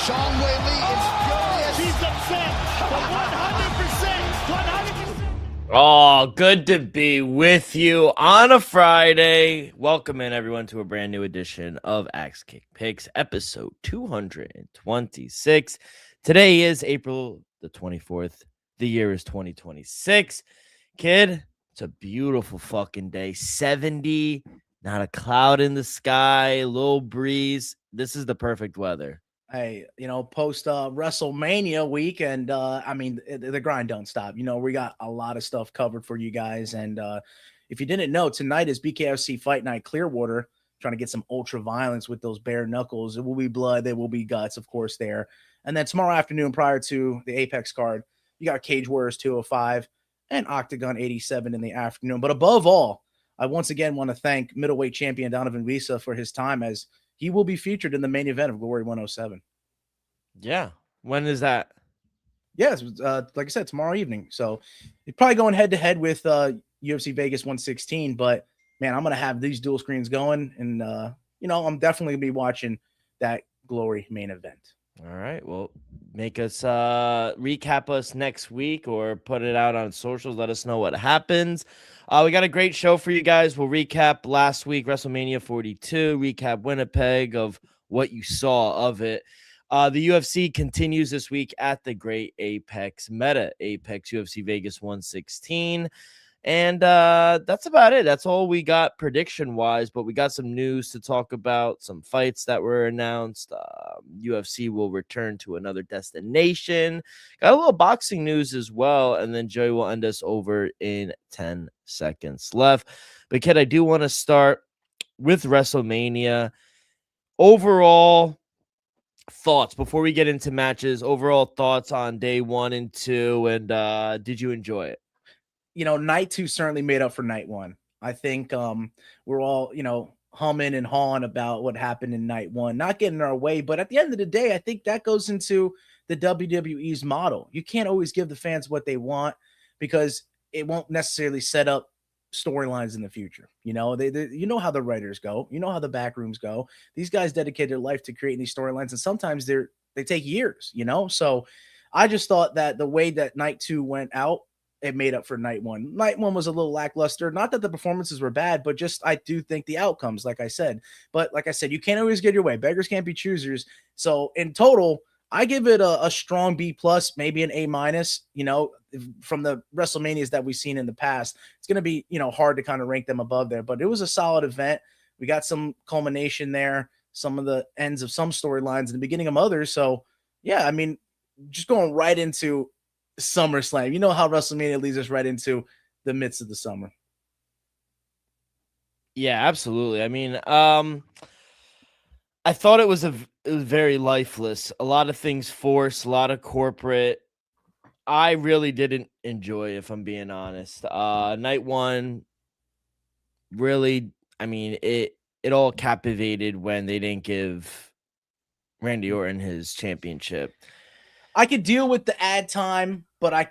Sean Whaley is furious. He's upset. But 100%. Oh, good to be with you on a Friday. Welcome in, everyone, to a brand new edition of Axe Kick Picks, episode 226. Today is April the 24th. The year is 2026. Kid, it's a beautiful fucking day. 70, not a cloud in the sky, a little breeze. This is the perfect weather. Hey, post WrestleMania week, and the grind don't stop. We got a lot of stuff covered for you guys, and if you didn't know, tonight is BKFC Fight Night Clearwater, trying to get some ultra violence with those bare knuckles. It will be blood, there will be guts, of course, there. And then tomorrow afternoon, prior to the Apex card, you got Cage Warriors 205 and Octagon 87 in the afternoon. But above all, I once again want to thank middleweight champion Donovan Visa for his time, as he will be featured in the main event of Glory 107. Yeah. When is that? Yes, like I said, tomorrow evening. So you're probably going head-to-head with UFC Vegas 116. But, man, I'm going to have these dual screens going. And, I'm definitely going to be watching that Glory main event. All right. Well, make us recap us next week or put it out on socials. Let us know what happens. We got a great show for you guys. We'll recap last week, WrestleMania 42, recap Winnipeg of what you saw of it. The UFC continues this week at the Great Apex Meta Apex UFC Vegas 116. And that's about it. That's all we got prediction-wise, but we got some news to talk about, some fights that were announced. UFC will return to another destination. Got a little boxing news as well, and then Joey will end us over in 10 seconds left. But, kid, I do want to start with WrestleMania. Overall thoughts, before we get into matches, overall thoughts on day 1 and 2, and did you enjoy it? Night 2 certainly made up for night 1. I think we're all, humming and hawing about what happened in night 1, not getting our way. But at the end of the day, I think that goes into the WWE's model. You can't always give the fans what they want, because it won't necessarily set up storylines in the future. You know how the writers go, how the back rooms go. These guys dedicate their life to creating these storylines, and sometimes they take years, So I just thought that the way that night 2 went out, it made up for night 1. Night 1 was a little lackluster. Not that the performances were bad, but just I do think the outcomes, like I said. But like I said, you can't always get your way. Beggars can't be choosers. So in total, I give it a strong B+, maybe an A-. From the WrestleManias that we've seen in the past. It's going to be, hard to kind of rank them above there. But it was a solid event. We got some culmination there, some of the ends of some storylines and the beginning of others. So, yeah, just going right into SummerSlam. You know how WrestleMania leads us right into the midst of the summer. Yeah, absolutely. I thought it was very lifeless. A lot of things forced, a lot of corporate. I really didn't enjoy, if I'm being honest. Night 1, really, it all captivated when they didn't give Randy Orton his championship. I could deal with the ad time, but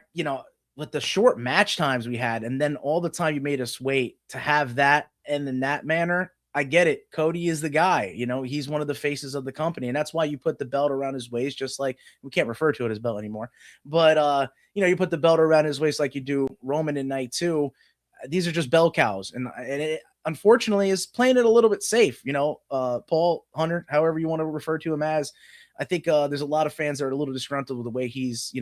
with the short match times we had, and then all the time you made us wait to have that and in that manner, I get it. Cody is the guy, he's one of the faces of the company, and that's why you put the belt around his waist, just like we can't refer to it as belt anymore. But, you put the belt around his waist like you do Roman in night 2. These are just bell cows, and it unfortunately is playing it a little bit safe. Paul Hunter, however you want to refer to him as. I think there's a lot of fans that are a little disgruntled with the way he's,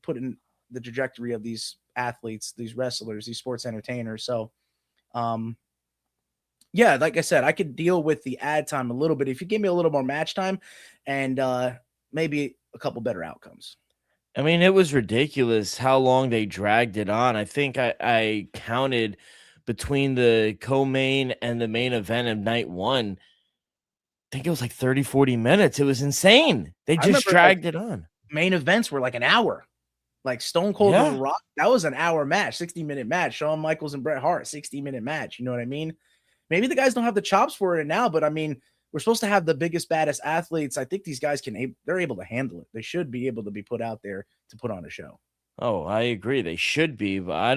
putting the trajectory of these athletes, these wrestlers, these sports entertainers. So, yeah, like I said, I could deal with the ad time a little bit if you give me a little more match time and maybe a couple better outcomes. It was ridiculous how long they dragged it on. I think I counted between the co-main and the main event of night 1. I think it was like 30, 40 minutes. It was insane. They just dragged it on. Main events were like an hour. Like Stone Cold and The Rock, that was an hour match, 60-minute match. Shawn Michaels and Bret Hart, 60-minute match. You know what I mean? Maybe the guys don't have the chops for it now, but we're supposed to have the biggest, baddest athletes. I think these guys they're able to handle it. They should be able to be put out there to put on a show. Oh, I agree. They should be, but I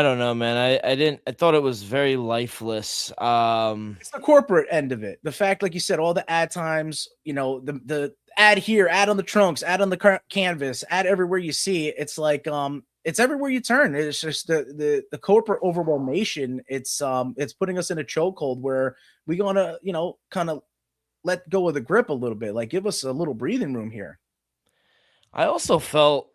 don't know, man. I thought it was very lifeless. It's the corporate end of it. The fact, like you said, all the ad times, the add here, add on the trunks, add on the canvas, add everywhere you see. It's like it's everywhere you turn. It's just the corporate overwhelmation. It's putting us in a chokehold where we gonna, you know, kind of let go of the grip a little bit. Like, give us a little breathing room here. I also felt,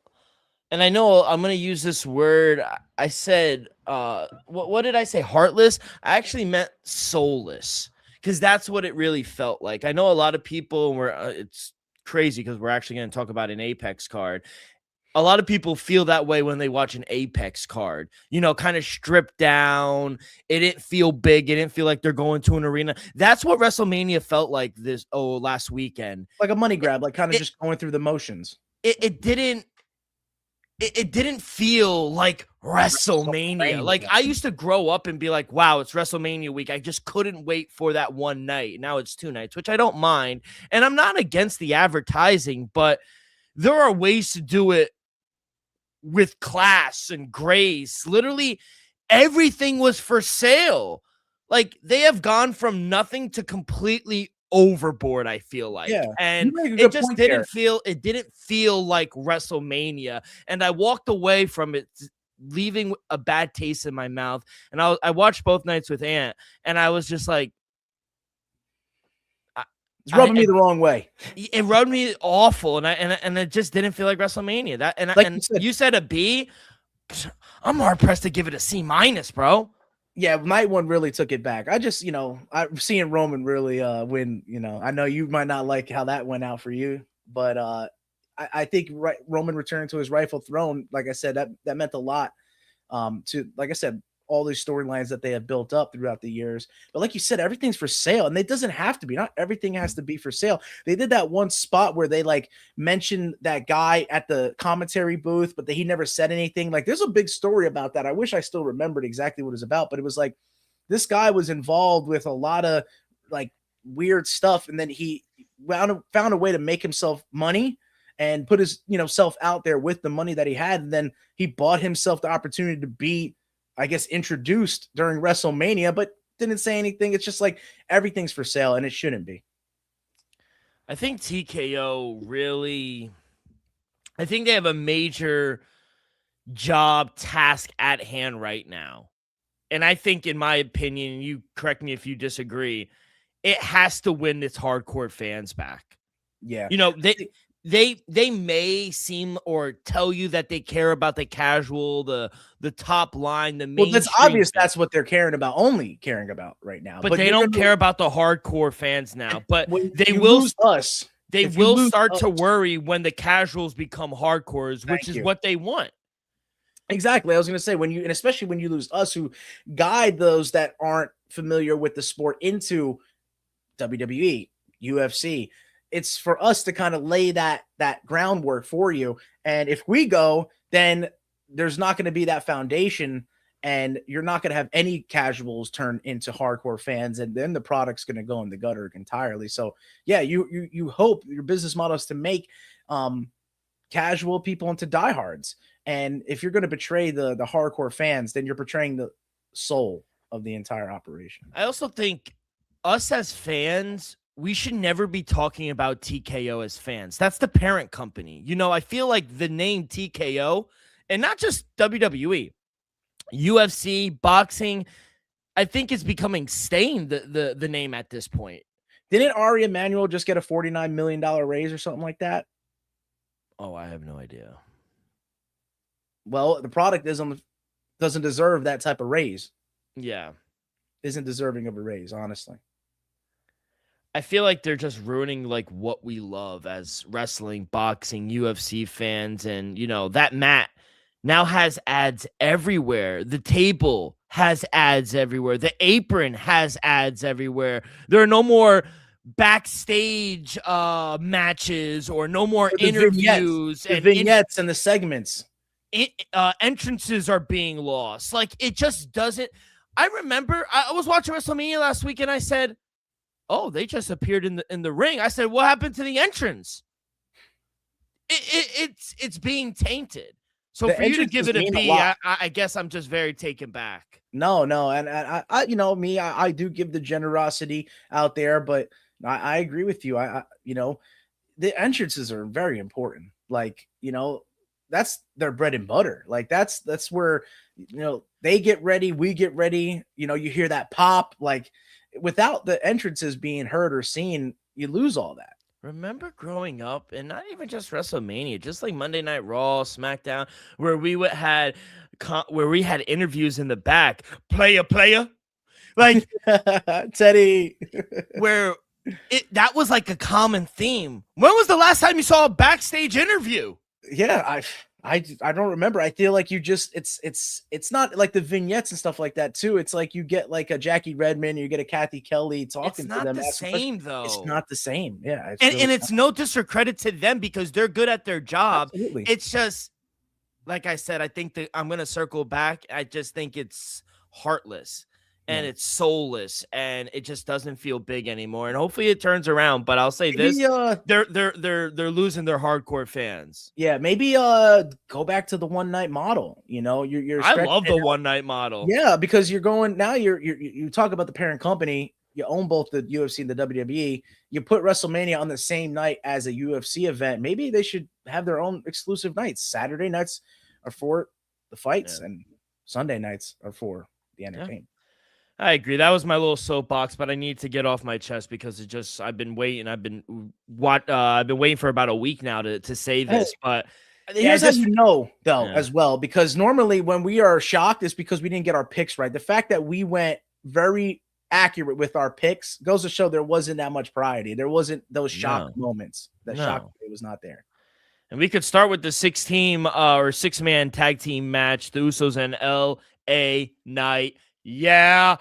and I know I'm going to use this word. I said, what did I say? Heartless? I actually meant soulless, because that's what it really felt like. I know a lot of people were, it's crazy because we're actually going to talk about an Apex card. A lot of people feel that way when they watch an Apex card, you know, kind of stripped down. It didn't feel big. It didn't feel like they're going to an arena. That's what WrestleMania felt like last weekend. Like a money grab, like kind of just going through the motions. It didn't feel like WrestleMania. Like, I used to grow up and be like, wow, it's WrestleMania week. I just couldn't wait for that one night. Now it's 2 nights, which I don't mind. And I'm not against the advertising, but there are ways to do it with class and grace. Literally everything was for sale. Like, they have gone from nothing to completely overboard, I feel like. Yeah, and it just didn't feel like WrestleMania. And I walked away from it leaving a bad taste in my mouth. And I watched both nights with Ant, and I was just like, it's rubbing me the wrong way. It rubbed me awful, and it just didn't feel like WrestleMania. You said a B. I'm hard pressed to give it a C minus, bro. Yeah, night one really took it back. I just, you know, I'm seeing Roman really win. You know, I know you might not like how that went out for you, but I think Roman returning to his rightful throne, like I said, that meant a lot to, like I said, all these storylines that they have built up throughout the years. But like you said, everything's for sale, and it doesn't have to be. Not everything has to be for sale. They did that one spot where they like mentioned that guy at the commentary booth, but he never said anything. Like, there's a big story about that. I wish I still remembered exactly what it was about, but it was like this guy was involved with a lot of like weird stuff, and then he found a way to make himself money and put his, you know, self out there with the money that he had, and then he bought himself the opportunity to be, I guess, introduced during WrestleMania, but didn't say anything. It's just like everything's for sale, and it shouldn't be. I think TKO really, I think they have a major job task at hand right now. And I think, in my opinion, you correct me if you disagree, it has to win its hardcore fans back. Yeah. You know, they may seem or tell you that they care about the casual, the top line, the mainstream. Well, that's obvious. That's what they're caring about right now. But they don't care about the hardcore fans now. But they will start to worry when the casuals become hardcores, which is what they want. Exactly. I was going to say, and especially when you lose us, who guide those that aren't familiar with the sport into WWE, UFC. It's for us to kind of lay that groundwork for you. And if we go, then there's not going to be that foundation, and you're not going to have any casuals turn into hardcore fans. And then the product's going to go in the gutter entirely. So yeah, you hope your business model is to make casual people into diehards. And if you're going to betray the hardcore fans, then you're betraying the soul of the entire operation. I also think us as fans, we should never be talking about TKO as fans. That's the parent company. You know, I feel like the name TKO, and not just WWE, UFC, boxing, I think it's becoming stained, the name at this point. Didn't Ari Emanuel just get a $49 million raise or something like that? Oh, I have no idea. Well, the product doesn't deserve that type of raise. Yeah. Isn't deserving of a raise, honestly. I feel like they're just ruining like what we love as wrestling, boxing, UFC fans. And, you know, that mat now has ads everywhere. The table has ads everywhere. The apron has ads everywhere. There are no more backstage matches or no more interviews. The vignettes and the segments. Entrances are being lost. Like, it just doesn't. I remember I was watching WrestleMania last week, and I said, oh, they just appeared in the ring. I said, what happened to the entrance? It's being tainted. So for you to give it a B, I guess I'm just very taken back. No, and I you know me, I do give the generosity out there, but I agree with you. You know, the entrances are very important. Like, that's their bread and butter. Like that's where, they get ready, we get ready. You hear that pop. Like without the entrances being heard or seen, you lose all that. Remember growing up, and not even just WrestleMania, just like Monday Night Raw, SmackDown, where we had interviews in the back, player, like Teddy, where that was like a common theme. When was the last time you saw a backstage interview? Yeah, I don't remember. I feel like it's not like the vignettes and stuff like that too. It's like you get like a Jackie Redmond, you get a Kathy Kelly talking to them. It's not the same though. It's not the same. Yeah, and it's no discredit to them because they're good at their job. Absolutely. It's just like I said. I think that I'm gonna circle back. I just think it's heartless. And it's soulless, and it just doesn't feel big anymore. And hopefully it turns around. But I'll say this: they're losing their hardcore fans. Yeah, maybe go back to the one night model. I love the one night model. Yeah, because you're going now. You talk about the parent company. You own both the UFC and the WWE. You put WrestleMania on the same night as a UFC event. Maybe they should have their own exclusive nights. Saturday nights are for the fights, and Sunday nights are for the entertainment. I agree. That was my little soapbox, but I need to get off my chest because I've been waiting. I've been waiting for about a week now to say this. But here's how as well, because normally when we are shocked, it's because we didn't get our picks right. The fact that we went very accurate with our picks goes to show there wasn't that much variety. There wasn't those shock moments. That shock was not there. And we could start with the 6-team or 6-man tag team match, the Usos and LA Knight. Yeah.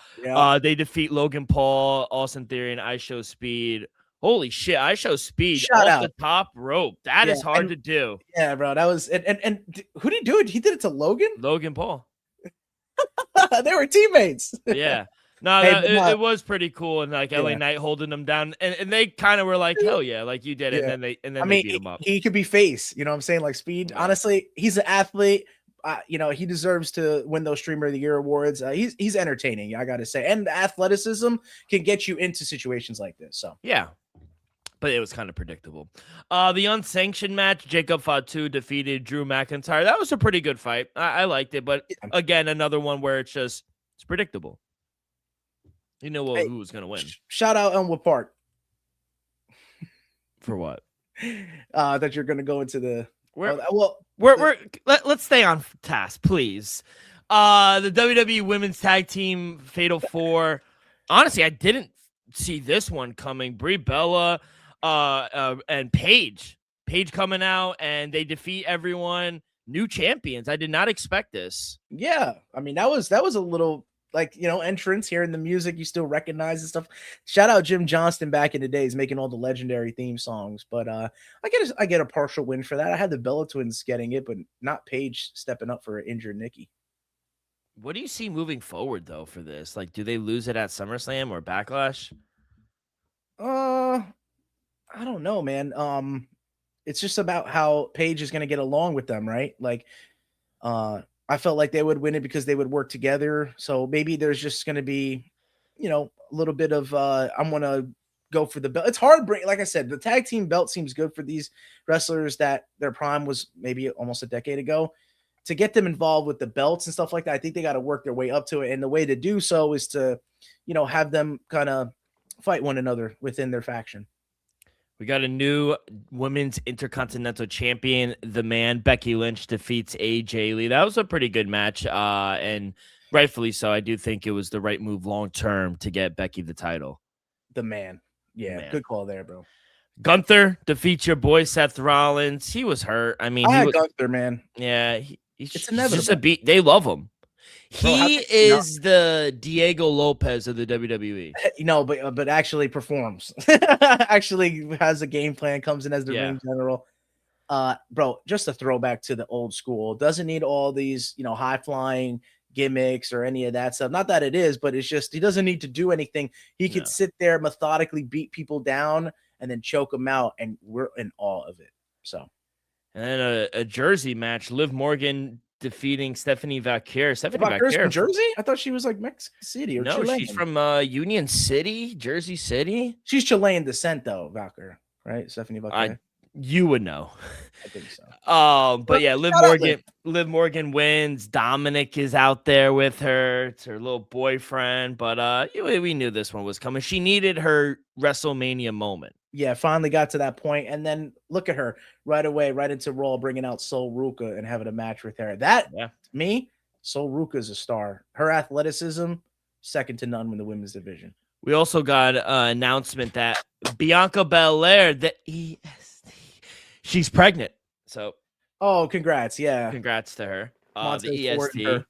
They defeat Logan Paul, Austin Theory, and I Show Speed. Holy shit, I Show Speed off the top rope. That is hard to do. Yeah, bro. That was and who did he do it? He did it to Logan? Logan Paul. They were teammates. Yeah. No, it was pretty cool. And like LA Knight holding them down. And they kind of were like, hell yeah, like you did it. And then they beat him up. He could be face, you know what I'm saying? Like Speed. Yeah. Honestly, he's an athlete. He deserves to win those Streamer of the Year awards. He's entertaining, I gotta say, and the athleticism can get you into situations like this. So yeah, but it was kind of predictable. The unsanctioned match, Jacob Fatu defeated Drew McIntyre. That was a pretty good fight. I liked it, but again, another one where it's predictable. You know who was gonna win. Shout out Elmwood Park. For what? That you're gonna go into the. Let's stay on task, please. The WWE Women's Tag Team Fatal 4. Honestly, I didn't see this one coming. Brie Bella and Paige coming out, and they defeat everyone. New champions. I did not expect this. Yeah, I mean that was a little entrance here in the music you still recognize and stuff. Shout out Jim Johnston back in the days making all the legendary theme songs. But I get a partial win for that. I had the Bella Twins getting it, but not Paige stepping up for an injured Nikki. What do you see moving forward though for this? Like, do they lose it at SummerSlam or Backlash? I don't know, man. It's just about how Paige is going to get along with them, right? Like, I felt like they would win it because they would work together. So maybe there's just going to be, a little bit of I'm going to go for the belt. It's hard. Like I said, the tag team belt seems good for these wrestlers that their prime was maybe almost a decade ago. To get them involved with the belts and stuff like that, I think they got to work their way up to it. And the way to do so is to, have them kind of fight one another within their faction. We got a new women's intercontinental champion. The man, Becky Lynch, defeats AJ Lee. That was a pretty good match, and rightfully so. I do think it was the right move long term to get Becky the title. The man. Yeah, good call there, bro. Gunther defeats your boy Seth Rollins. He was hurt. I mean, Gunther, man. Yeah, he's just a beat. They love him. He is the Diego Lopez of the WWE. But actually performs. Actually has a game plan, comes in as the ring general. Bro, just a throwback to the old school. Doesn't need all these, high flying gimmicks or any of that stuff. Not that it is, but it's just he doesn't need to do anything. He could sit there methodically, beat people down, and then choke them out, and we're in awe of it. So, and then a Jersey match, Liv Morgan defeating Stephanie Valkyrie. Valkyrie's from Jersey? I thought she was like Mexico City or Chilean. She's from Union City, Jersey City. She's Chilean descent though, Valkyrie. right? Stephanie Buckhead. You would know. I think so. But yeah, Liv Morgan wins. Dominic is out there with her. It's her little boyfriend. But we knew this one was coming. She needed her WrestleMania moment. Yeah, finally got to that point, and then look at her right away, right into Raw, bringing out Sol Ruka and having a match with her. That me, Sol Ruka is a star. Her athleticism, second to none in the women's division. We also got an announcement that Bianca Belair, the EST, she's pregnant. So, congrats! Yeah, congrats to her. The EST. Yep.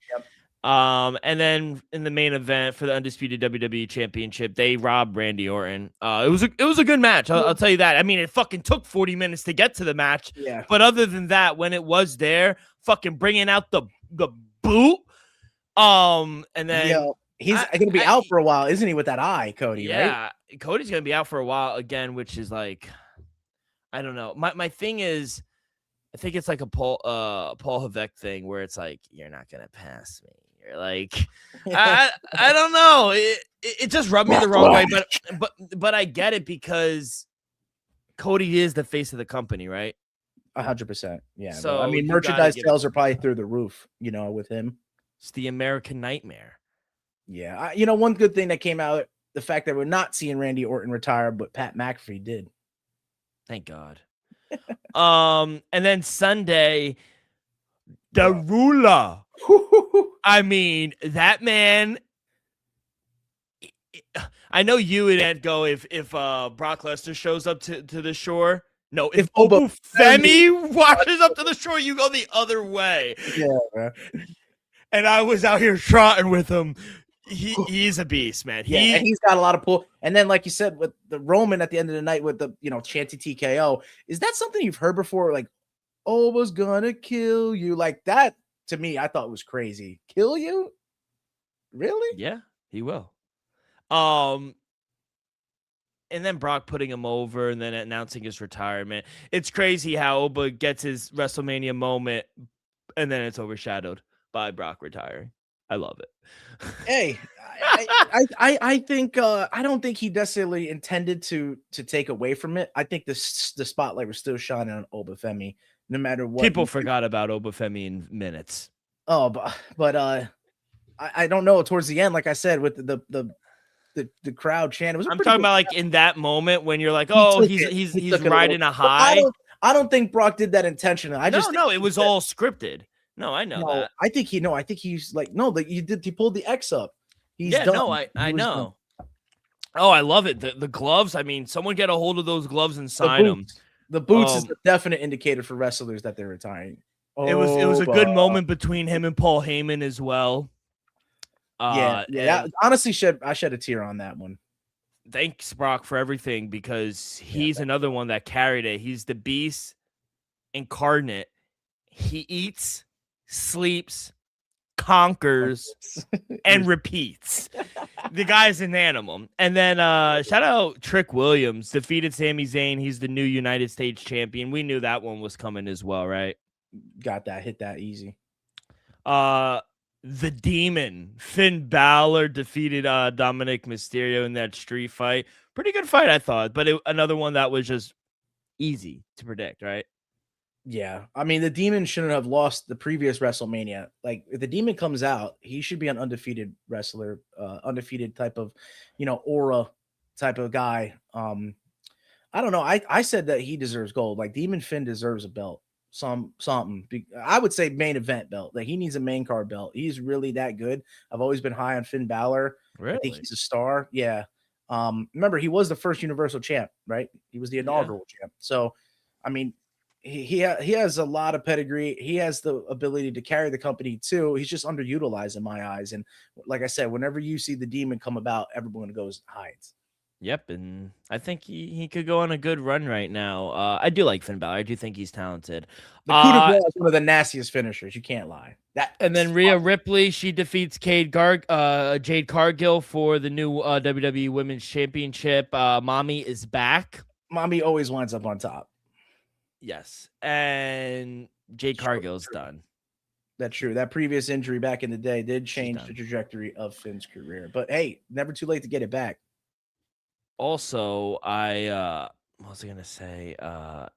And then in the main event for the undisputed WWE Championship, they robbed Randy Orton. It was a good match. I'll tell you that. I mean, it fucking took 40 minutes to get to the match. Yeah. But other than that, when it was there, fucking bringing out the boot. And then he's going to be out for a while, isn't he? With that eye, Cody. Yeah, right? Cody's going to be out for a while again, which is like, I don't know. My thing is, I think it's like a Paul Havek thing where it's like, you're not gonna pass me. You're like, I don't know. It just rubbed me the wrong way, but I get it because Cody is the face of the company, right? 100%. Yeah. So I mean, merchandise sales are probably through the roof, with him. It's the American nightmare. Yeah. One good thing that came out, the fact that we're not seeing Randy Orton retire, but Pat McAfee did. Thank God. And then Sunday, the ruler. I mean, that man. I know you and Ed go if Brock Lesnar shows up to the shore. No, if Obafemi washes up to the shore, you go the other way. Yeah, man. And I was out here trotting with him. He's a beast, man. And he's got a lot of pull. And then, like you said, with the Roman at the end of the night with the chanty TKO, is that something you've heard before? Like, was gonna kill you, like that. To me, I thought was crazy. Kill you? Really? Yeah, he will. And then Brock putting him over and then announcing his retirement. It's crazy how Oba gets his WrestleMania moment and then it's overshadowed by Brock retiring. I love it. Hey, I think I don't think he necessarily intended to take away from it. I think the spotlight was still shining on Obafemi, no matter what. People forgot about Obafemi in minutes. Oh, but I don't know. Towards the end, like I said, with the crowd chant, it was. I'm talking about like in that moment when you're like, he's riding a high. I don't think Brock did that intentionally. No, it was all scripted. No, I know that. I think he's like, he pulled the X up. He's done. No, I know. Done. Oh, I love it. The gloves. I mean, someone get a hold of those gloves and sign them. The boots is a definite indicator for wrestlers that they're retiring. It was a good moment between him and Paul Heyman as well. Yeah. Honestly, I shed a tear on that one. Thanks, Brock, for everything because he's another one that carried it. He's the beast incarnate. He eats, sleeps, conquers, and repeats. The guy's an animal. And then shout out Trick Williams, defeated Sami Zayn. He's the new United States champion. We knew that one was coming as well, right? Got that. Hit that easy. The Demon, Finn Balor, defeated Dominic Mysterio in that street fight. Pretty good fight, I thought. But another one that was just easy to predict, right? Yeah. I mean, the Demon shouldn't have lost the previous WrestleMania. Like, if the Demon comes out, he should be an undefeated wrestler, undefeated type of, aura type of guy. I don't know. I said that he deserves gold. Like, Demon Finn deserves a belt. Something. I would say main event belt. Like, he needs a main card belt. He's really that good. I've always been high on Finn Balor. Really? I think he's a star. Yeah. Remember, he was the first Universal champ, right? He was the inaugural champ. So, I mean, he has a lot of pedigree. He has the ability to carry the company too. He's just underutilized in my eyes. And like I said, whenever you see the Demon come about, everyone goes hides. Yep, and I think he could go on a good run right now. I do like Finn Balor. I do think he's talented. The coup de grace is one of the nastiest finishers. You can't lie. And then Rhea Ripley, she defeats Jade Cargill for the new WWE Women's Championship. Mommy is back. Mommy always winds up on top. Yes, and Jade Cargill's done. That's true. That previous injury back in the day did change the trajectory of Finn's career. But hey, never too late to get it back. Also, I what was I gonna say?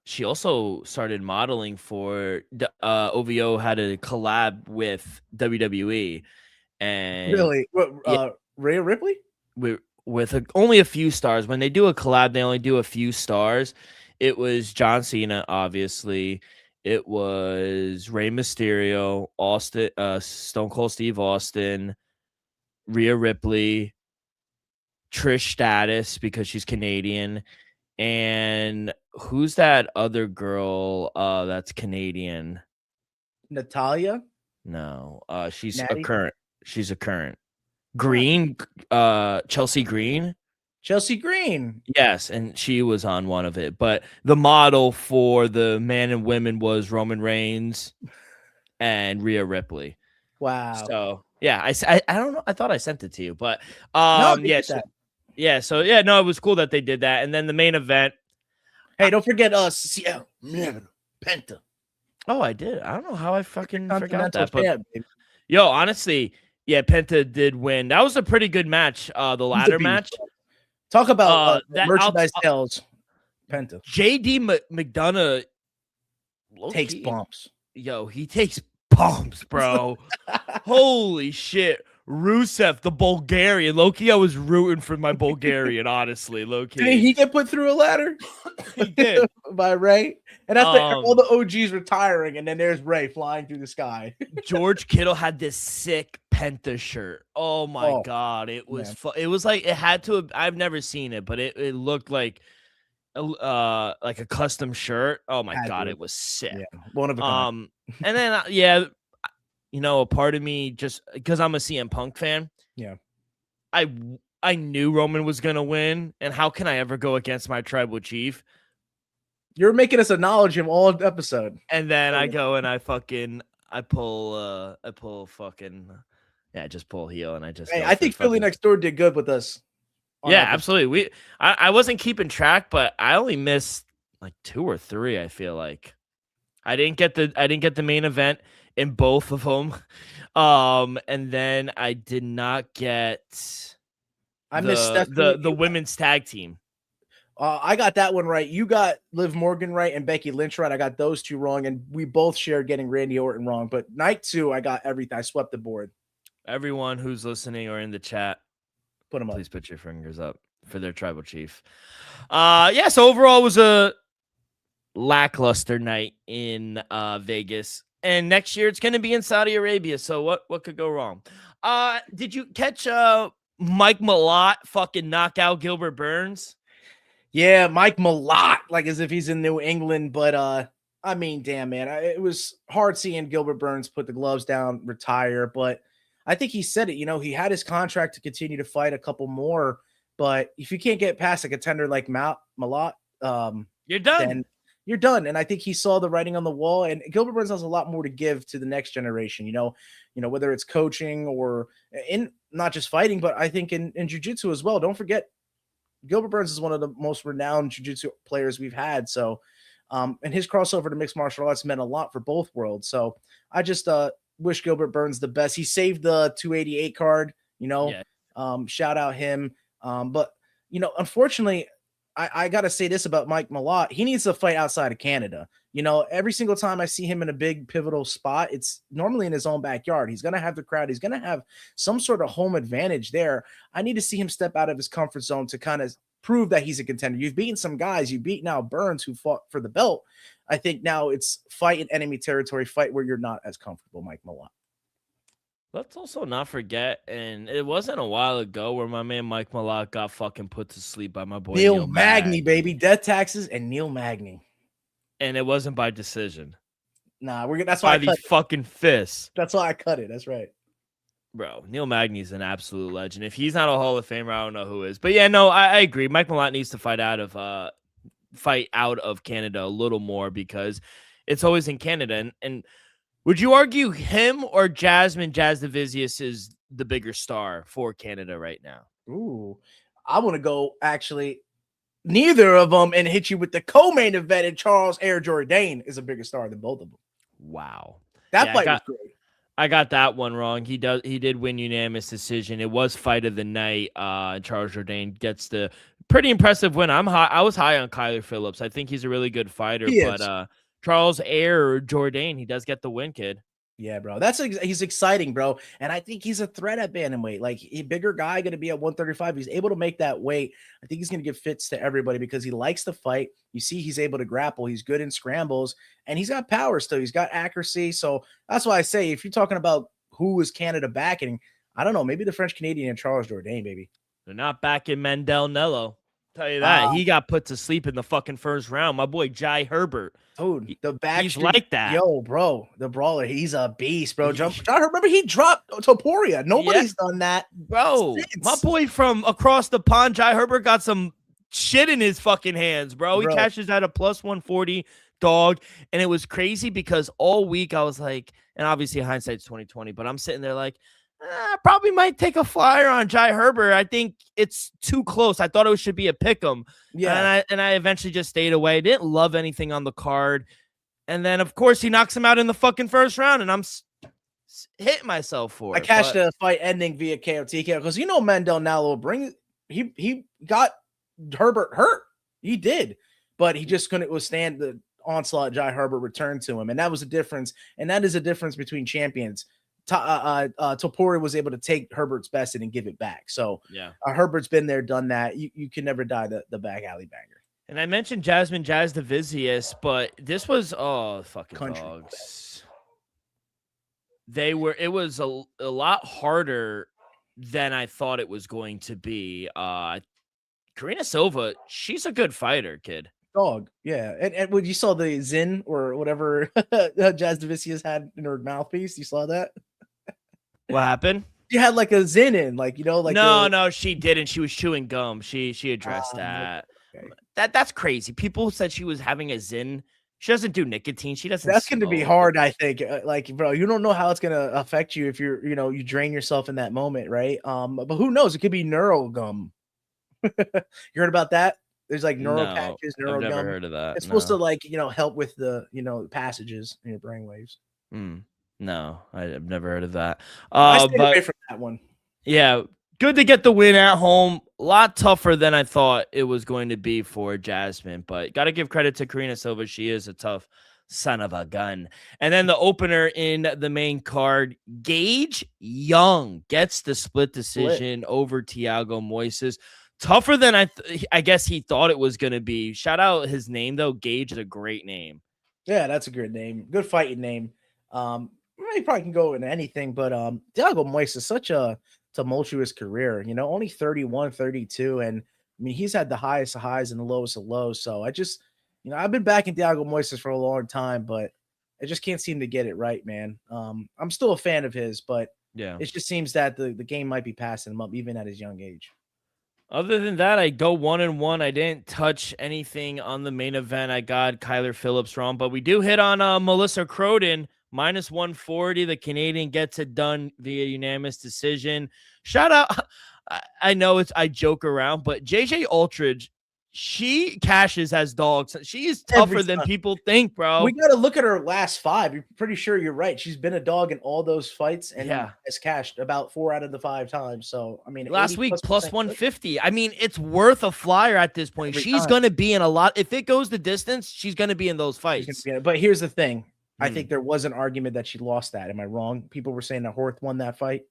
She also started modeling for OVO had a collab with WWE, and Really? What? yeah, Rhea Ripley? with only a few stars. When they do a collab, they only do a few stars. It was John Cena, obviously. It was Rey Mysterio, Austin, Stone Cold Steve Austin, Rhea Ripley, Trish Stratus because she's Canadian, and who's that other girl that's Canadian? Natalia? No, she's a Natty? current. She's a current. Oh, Green, Chelsea Green. Chelsea Green. Yes, and she was on one of it. But the model for the man and women was Roman Reigns and Rhea Ripley. Wow. So yeah, I don't know. I thought I sent it to you, but No, they yeah, did that. so yeah, no, it was cool that they did that. And then the main event. Hey, don't forget CL Penta. Oh, I did. I don't know how I fucking forgot Continental that, but champ, baby. yo, honestly, yeah, Penta did win. That was a pretty good match. The He's a ladder beast, match. bro. Talk about That merchandise sales. Penta JD McDonough takes low-key, bumps. yo, he takes bumps, bro. Holy shit. Rusev, the Bulgarian. Loki, I was rooting for my Bulgarian, honestly, Loki. Did he get put through a ladder? He did. By Ray. And that's all the OGs retiring, and then there's Ray flying through the sky. George Kittle had this sick Penta shirt. Oh my god, it was it was like it had to have, I've never seen it, but it looked like a custom shirt. Oh my god, it was sick. Yeah, one of a kind. And then yeah, you know, a part of me, just because I'm a CM Punk fan, yeah, I knew Roman was gonna win, and how can I ever go against my tribal chief? You're making us acknowledge him all episode. And then I go and I pull fucking, yeah, just pull heel, and I just. Hey, I think Philly Next Door did good with us. Yeah, absolutely. I wasn't keeping track, but I only missed like 2 or 3. I feel like I didn't get the main event in both of them, and then I did not get. I missed the women's tag team. I got that one right. You got Liv Morgan right and Becky Lynch right. I got those 2 wrong, and we both shared getting Randy Orton wrong. But night 2, I got everything. I swept the board. Everyone who's listening or in the chat, put them up. Please put your fingers up for their tribal chief. Yeah. So overall, it was a lackluster night in Vegas, and next year it's going to be in Saudi Arabia. So what could go wrong? Did you catch Mike Malott fucking knock out Gilbert Burns? Yeah, Mike Malott, like as if he's in New England. But I mean, damn, man, it was hard seeing Gilbert Burns put the gloves down, retire. But I think he said it. You know, he had his contract to continue to fight a couple more. But if you can't get past a contender like Malott, you're done. Then you're done. And I think he saw the writing on the wall. And Gilbert Burns has a lot more to give to the next generation. You know, whether it's coaching or in not just fighting, but I think in jiu-jitsu as well. Don't forget, Gilbert Burns is one of the most renowned jiu-jitsu players we've had. So, and his crossover to mixed martial arts meant a lot for both worlds. So I just wish Gilbert Burns the best. He saved the 288 card, shout out him. But, unfortunately, I got to say this about Mike Malott. He needs to fight outside of Canada. Every single time I see him in a big pivotal spot, it's normally in his own backyard. He's going to have the crowd. He's going to have some sort of home advantage there. I need to see him step out of his comfort zone to kind of prove that he's a contender. You've beaten some guys. You beat now Burns, who fought for the belt. I think now it's fight in enemy territory, fight where you're not as comfortable, Mike Malott. Let's also not forget, and it wasn't a while ago where my man Mike Malott got fucking put to sleep by my boy Neil Magny, baby. Death Taxes and Neil Magny. And it wasn't by decision. Nah, that's why by these fucking fists. That's why I cut it. That's right. Bro, Neil Magny's an absolute legend. If he's not a Hall of Famer, I don't know who is. But yeah, no, I agree. Mike Malott needs to fight out of Canada a little more, because it's always in Canada. And would you argue him or Jasmine Jasudavicius is the bigger star for Canada right now? Ooh, I want to go actually neither of them and hit you with the co-main event. And Charles Air Jourdain is a bigger star than both of them. Wow. That fight was great. I got that one wrong. He did win unanimous decision. It was fight of the night. Charles Jourdain gets the pretty impressive win. I was high on Kyler Phillips. I think he's a really good fighter, He but is. Charles Air or Jourdain, he does get the win, kid. Yeah, bro. He's exciting, bro. And I think he's a threat at bantamweight. Like a bigger guy going to be at 135. He's able to make that weight. I think he's going to give fits to everybody because he likes to fight. You see, he's able to grapple. He's good in scrambles and he's got power still. He's got accuracy. So that's why I say, if you're talking about who is Canada backing, I don't know, maybe the French Canadian and Charles Jourdain, baby. They're not backing Mendel Nello. Tell you that. He got put to sleep in the fucking first round. My boy Jai Herbert. Dude, the back he's like that. Yo, bro, the brawler, he's a beast, bro. Remember he dropped Topuria. Nobody's done that, bro. since. My boy from across the pond, Jai Herbert, got some shit in his fucking hands, bro. He cashes out a plus 140 dog, and it was crazy because all week I was like, and obviously hindsight's 2020, but I'm sitting there like, I probably might take a flyer on Jai Herbert. I think it's too close. I thought it should be a pick 'em. Yeah. And I eventually just stayed away. Didn't love anything on the card. And then, of course, he knocks him out in the fucking first round, and I'm hitting myself for it. I cashed a fight ending via KOTK because Mendel Nello he got Herbert hurt. He did, but he just couldn't withstand the onslaught Jai Herbert returned to him. And that was a difference. And that is a difference between champions. Topuria was able to take Herbert's best and give it back. So yeah, Herbert's been there, done that. You can never die the back alley banger. And I mentioned Jasmine Jasudavicius, but this was fucking Country dogs. It was a lot harder than I thought it was going to be. Karina Silva, she's a good fighter, kid. Dog, yeah. And when you saw the Zin or whatever Jasudavicius had in her mouthpiece, you saw that? What happened? She had like a Zin in, like no, she didn't. She was chewing gum. She addressed that. Okay. That's crazy. People said she was having a Zin. She doesn't do nicotine. She doesn't. That's going to be hard, I think. Like, bro, you don't know how it's going to affect you if you drain yourself in that moment, right? But who knows? It could be neural gum. You heard about that? There's like neural patches, neural gum. I've never heard of that. It's supposed to help with the passages in your brainwaves. No, I've never heard of that. I stayed away from that one. Yeah, good to get the win at home. A lot tougher than I thought it was going to be for Jasmine, but got to give credit to Karina Silva. She is a tough son of a gun. And then the opener in the main card, Gage Young gets the split decision over Thiago Moises. Tougher than I guess he thought it was going to be. Shout out his name, though. Gage is a great name. Yeah, that's a good name. Good fighting name. He probably can go into anything, but Thiago Moises is such a tumultuous career, only 31, 32. And I mean, he's had the highest of highs and the lowest of lows. So I just, I've been backing Thiago Moises for a long time, but I just can't seem to get it right, man. I'm still a fan of his, but yeah, it just seems that the game might be passing him up even at his young age. Other than that, I go 1-1. I didn't touch anything on the main event. I got Kyler Phillips wrong, but we do hit on Melissa Croden. Minus 140. The Canadian gets it done via unanimous decision. Shout out. I know I joke around, but JJ Aldridge, she cashes as dogs. She is tougher than people think, bro. We got to look at her last 5. You're pretty sure you're right. She's been a dog in all those fights and has cashed about 4 out of the 5 times. So, I mean, last week plus 150. I mean, it's worth a flyer at this point. She's going to be in a lot. If it goes the distance, she's going to be in those fights. But here's the thing. I think there was an argument that she lost that. Am I wrong? People were saying that Horth won that fight.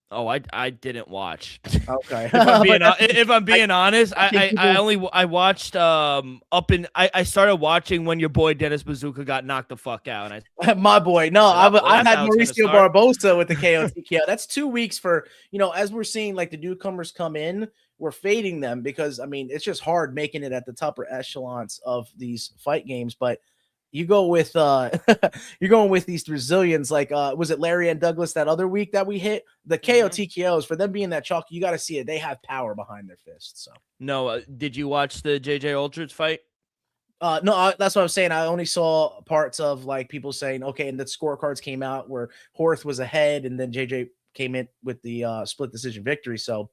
Oh, I didn't watch. Okay. if I'm being honest, I watched I started watching when your boy Dennis Bazooka got knocked the fuck out. And my boy, no, I had Mauricio Barbosa with the KO. That's 2 weeks for as we're seeing like the newcomers come in, we're fading them because I mean it's just hard making it at the upper echelons of these fight games, but. You go with you're going with these Brazilians like was it Larry and Douglas that other week that we hit the KOTKOs for them being that chalky. You got to see it. They have power behind their fists. So no, did you watch the JJ Aldridge fight? No, that's what I'm saying. I only saw parts of like people saying okay, and the scorecards came out where Horth was ahead, and then JJ came in with the split decision victory. So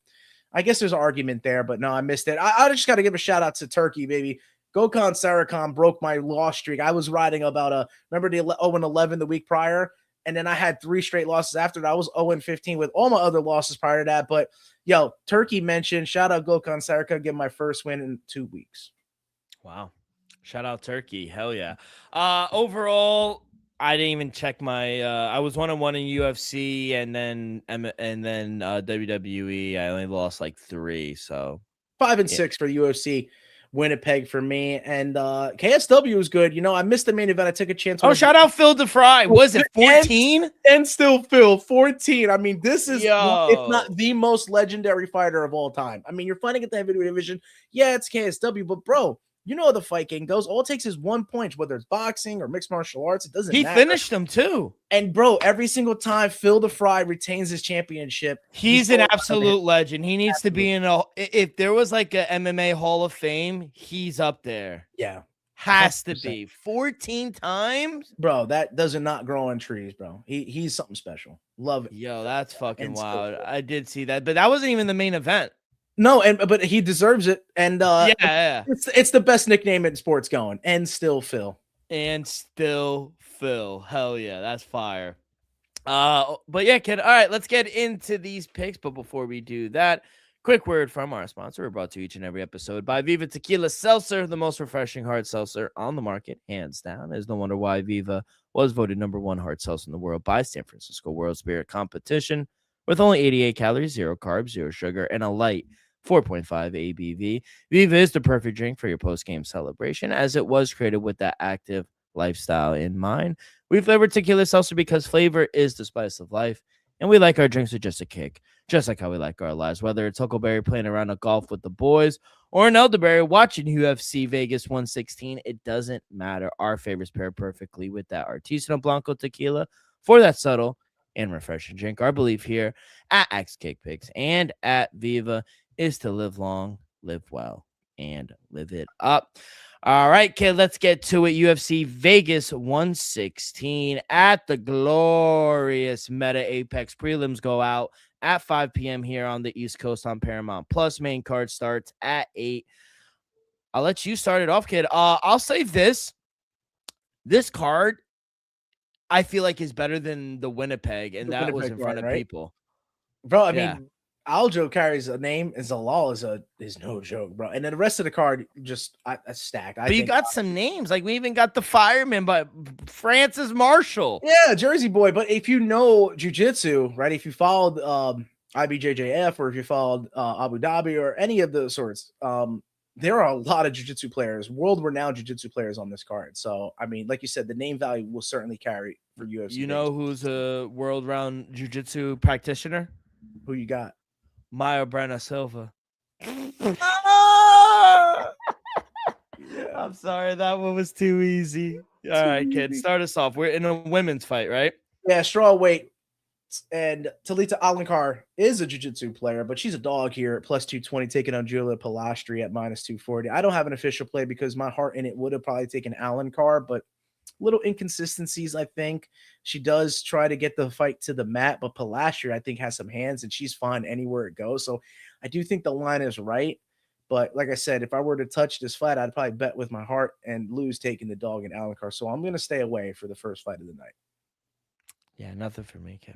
I guess there's an argument there, but no, I missed it. I just got to give a shout out to Turkey, baby. Gokhan Sarikhan broke my loss streak. I was riding about remember the 0-11 the week prior? And then I had 3 straight losses after that. I was 0-15 with all my other losses prior to that. But yo, Turkey mentioned, shout out Gokhan Sarika, get my first win in 2 weeks. Wow. Shout out Turkey. Hell yeah. Overall, I didn't even check my I was 1-1 in UFC and then WWE. I only lost like 3, so 5-6 for UFC. Winnipeg for me. And KSW was good. You know, I missed the main event. I took a chance. Oh, shout out Phil DeFry. Was it 14? And still Phil, 14. I mean, this is, if not Yo. the most legendary fighter of all time. I mean, you're fighting at the heavyweight division. Yeah, it's KSW, but bro, you know how the fight game goes. All it takes is 1 point, whether it's boxing or mixed martial arts. It doesn't matter. He finished him too. And bro, every single time Phil DeFry retains his championship, he's an absolute legend. He needs to be in a. If there was like a MMA Hall of Fame, he's up there. Yeah, has 100%. to be 14 times, bro. That does not grow on trees, bro. He's something special. Love it. Yo, that's fucking wild. I did see that, but that wasn't even the main event. No, but he deserves it. And yeah. It's the best nickname in sports going. And still Phil. And still Phil. Hell yeah, that's fire. But yeah, kid. All right, let's get into these picks. But before we do that, quick word from our sponsor. We're brought to you each and every episode by Viva Tequila Seltzer, the most refreshing hard seltzer on the market, hands down. There's no wonder why Viva was voted #1 hard seltzer in the world by San Francisco World Spirit Competition. With only 88 calories, 0 carbs, 0 sugar, and a light 4.5 ABV, Viva is the perfect drink for your post-game celebration, as it was created with that active lifestyle in mind. We flavored tequila seltzer because flavor is the spice of life, and we like our drinks with just a kick, just like how we like our lives. Whether it's Huckleberry playing around a golf with the boys or an elderberry watching UFC Vegas 116, it doesn't matter. Our favorites pair perfectly with that Artisanal Blanco tequila for that subtle and refreshing drink. Our belief here at Axe Cake Picks and at Viva is to live long, live well, and live it up. All right, kid, let's get to it. UFC Vegas 116 at the glorious Meta Apex. Prelims go out at 5 p.m. here on the East Coast on Paramount Plus. Main card starts at 8. I'll let you start it off, kid. I'll save this. This card, I feel like, is better than the Winnipeg, and that was in front of people. Bro, I mean, Aljo carries a name, and Zalal is no joke, bro. And then the rest of the card just a stack. But you got some names. Like, we even got the fireman, but Francis Marshall. Yeah, Jersey boy. But if you know jiu-jitsu, right? If you followed IBJJF or if you followed Abu Dhabi or any of those sorts, there are a lot of jiu-jitsu players, world-renowned jiu-jitsu players on this card. So, I mean, like you said, the name value will certainly carry for UFC. You know who's a world-renowned jiu-jitsu practitioner? Who you got? Maya Brenna Silva. I'm sorry, that one was too easy. All right, kid, start us off. We're in a women's fight, right? Yeah, strawweight. And Talita Alankar is a jiu-jitsu player, but she's a dog here at plus 220, taking on Julia Pilastri at minus 240. I don't have an official play because my heart in it would have probably taken Alankar, but little inconsistencies, I think. She does try to get the fight to the mat, but Pilastri, I think, has some hands, and she's fine anywhere it goes. So I do think the line is right. But like I said, if I were to touch this fight, I'd probably bet with my heart and lose taking the dog and Alankar. So I'm going to stay away for the first fight of the night. Yeah, nothing for me, kid.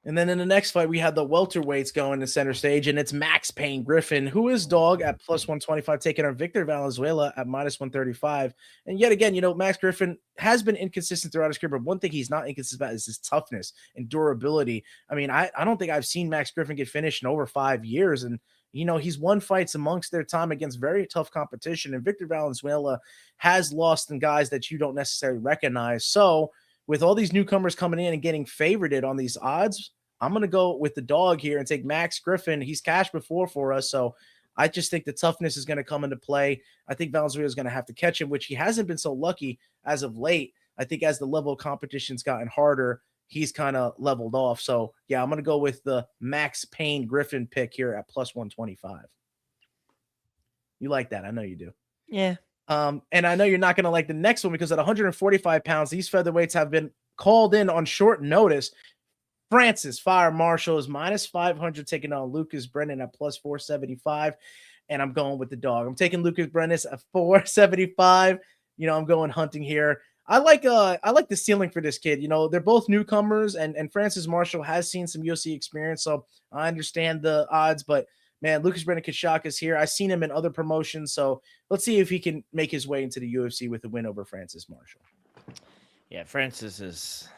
And then in the next fight, we had the welterweights going to center stage, and it's Max Payne Griffin, who is dog at plus 125, taking on Victor Valenzuela at minus 135. And yet again, you know, Max Griffin has been inconsistent throughout his career, but one thing he's not inconsistent about is his toughness and durability. I mean, I don't think I've seen Max Griffin get finished in over 5 years. And, you know, he's won fights amongst their time against very tough competition. And Victor Valenzuela has lost in guys that you don't necessarily recognize. So with all these newcomers coming in and getting favorited on these odds, I'm going to go with the dog here and take Max Griffin. He's cashed before for us, so I just think the toughness is going to come into play. I think Valenzuela is going to have to catch him, which he hasn't been so lucky as of late. I think as the level of competition's gotten harder, he's kind of leveled off. So, yeah, I'm going to go with the Max Payne Griffin pick here at plus 125. You like that. I know you do. Yeah. And I know you're not going to like the next one because at 145 pounds, these featherweights have been called in on short notice. Francis Fire Marshall is minus 500, taking on Lucas Brennan at plus 475. And I'm going with the dog. I'm taking Lucas Brennan at 475. You know, I'm going hunting here. I like the ceiling for this kid. You know, they're both newcomers, and Francis Marshall has seen some UFC experience, so I understand the odds. But man, Lucas Brendan Kachak is here. I've seen him in other promotions, so let's see if he can make his way into the UFC with a win over Francis Marshall. Yeah, Francis is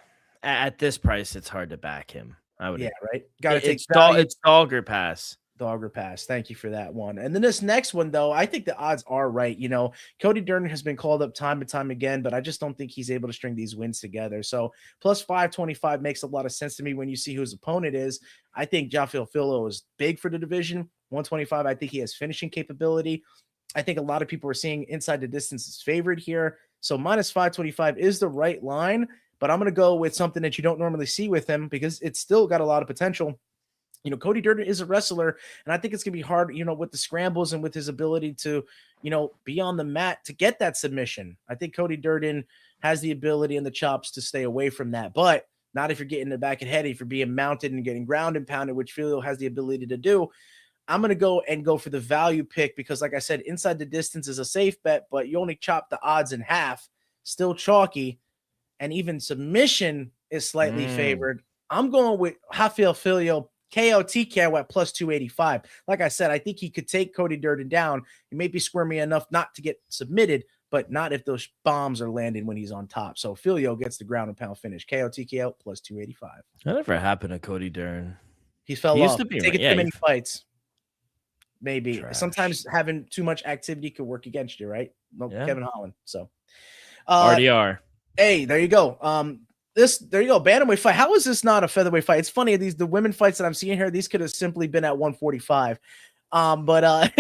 at this price. It's hard to back him. I would. Yeah, right. Got to take it's Dogger Pass. Dogger Pass. Thank you for that one. And then this next one, though, I think the odds are right. You know, Cody Durden has been called up time and time again, but I just don't think he's able to string these wins together. So plus 525 makes a lot of sense to me when you see who his opponent is. I think Jafil Fillo is big for the division. 125, I think he has finishing capability. I think a lot of people are seeing inside the distance is favored here. So minus 525 is the right line, but I'm going to go with something that you don't normally see with him because it's still got a lot of potential. You know, Cody Durden is a wrestler, and I think it's going to be hard, you know, with the scrambles and with his ability to, you know, be on the mat to get that submission. I think Cody Durden has the ability and the chops to stay away from that, but not if you're getting the back and head, if you're being mounted and getting ground and pounded, which Filio has the ability to do. I'm going to go for the value pick because, like I said, inside the distance is a safe bet, but you only chop the odds in half, still chalky, and even submission is slightly favored. I'm going with Rafael Filio. KO TKO at plus 285. Like I said, I think he could take Cody Durden down. He may be squirmy enough not to get submitted, but not if those bombs are landing when he's on top. So Filio gets the ground and pound finish. KO TKO plus 285. That never happened to Cody Durden. He fell He off. used to be taking too many fights. Maybe. Trash. Sometimes having too much activity could work against you, right? No, Yeah. Kevin Holland. So RDR. Hey, there you go. There you go. Bantamweight fight. How is this not a featherweight fight? It's funny. The women fights that I'm seeing here, these could have simply been at 145. But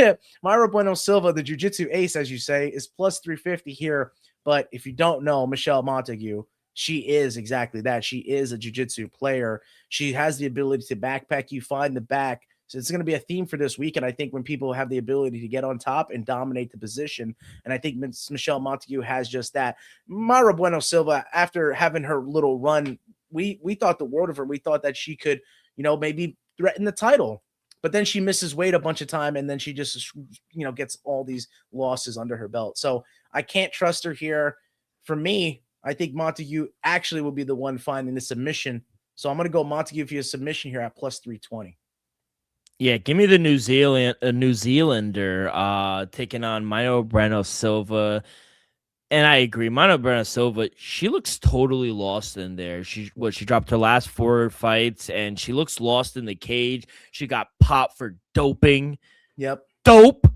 Myra Bueno Silva, the jiu-jitsu ace, as you say, is plus 350 here. But if you don't know Michelle Montague, she is exactly that. She is a jiu-jitsu player. She has the ability to backpack you, find the back. So it's going to be a theme for this week. And I think when people have the ability to get on top and dominate the position, and I think Michelle Montague has just that. Myra Bueno Silva, after having her little run, we thought the world of her. We thought that she could, you know, maybe threaten the title. But then she misses weight a bunch of time, and then she just, you know, gets all these losses under her belt. So I can't trust her here. For me, I think Montague actually will be the one finding the submission. So I'm going to go Montague via submission here at plus 320. Yeah, give me the New Zealander taking on Myra Bueno Silva. And I agree. Myra Bueno Silva, she looks totally lost in there. She dropped her last 4 fights, and she looks lost in the cage. She got popped for doping. Yep. Dope.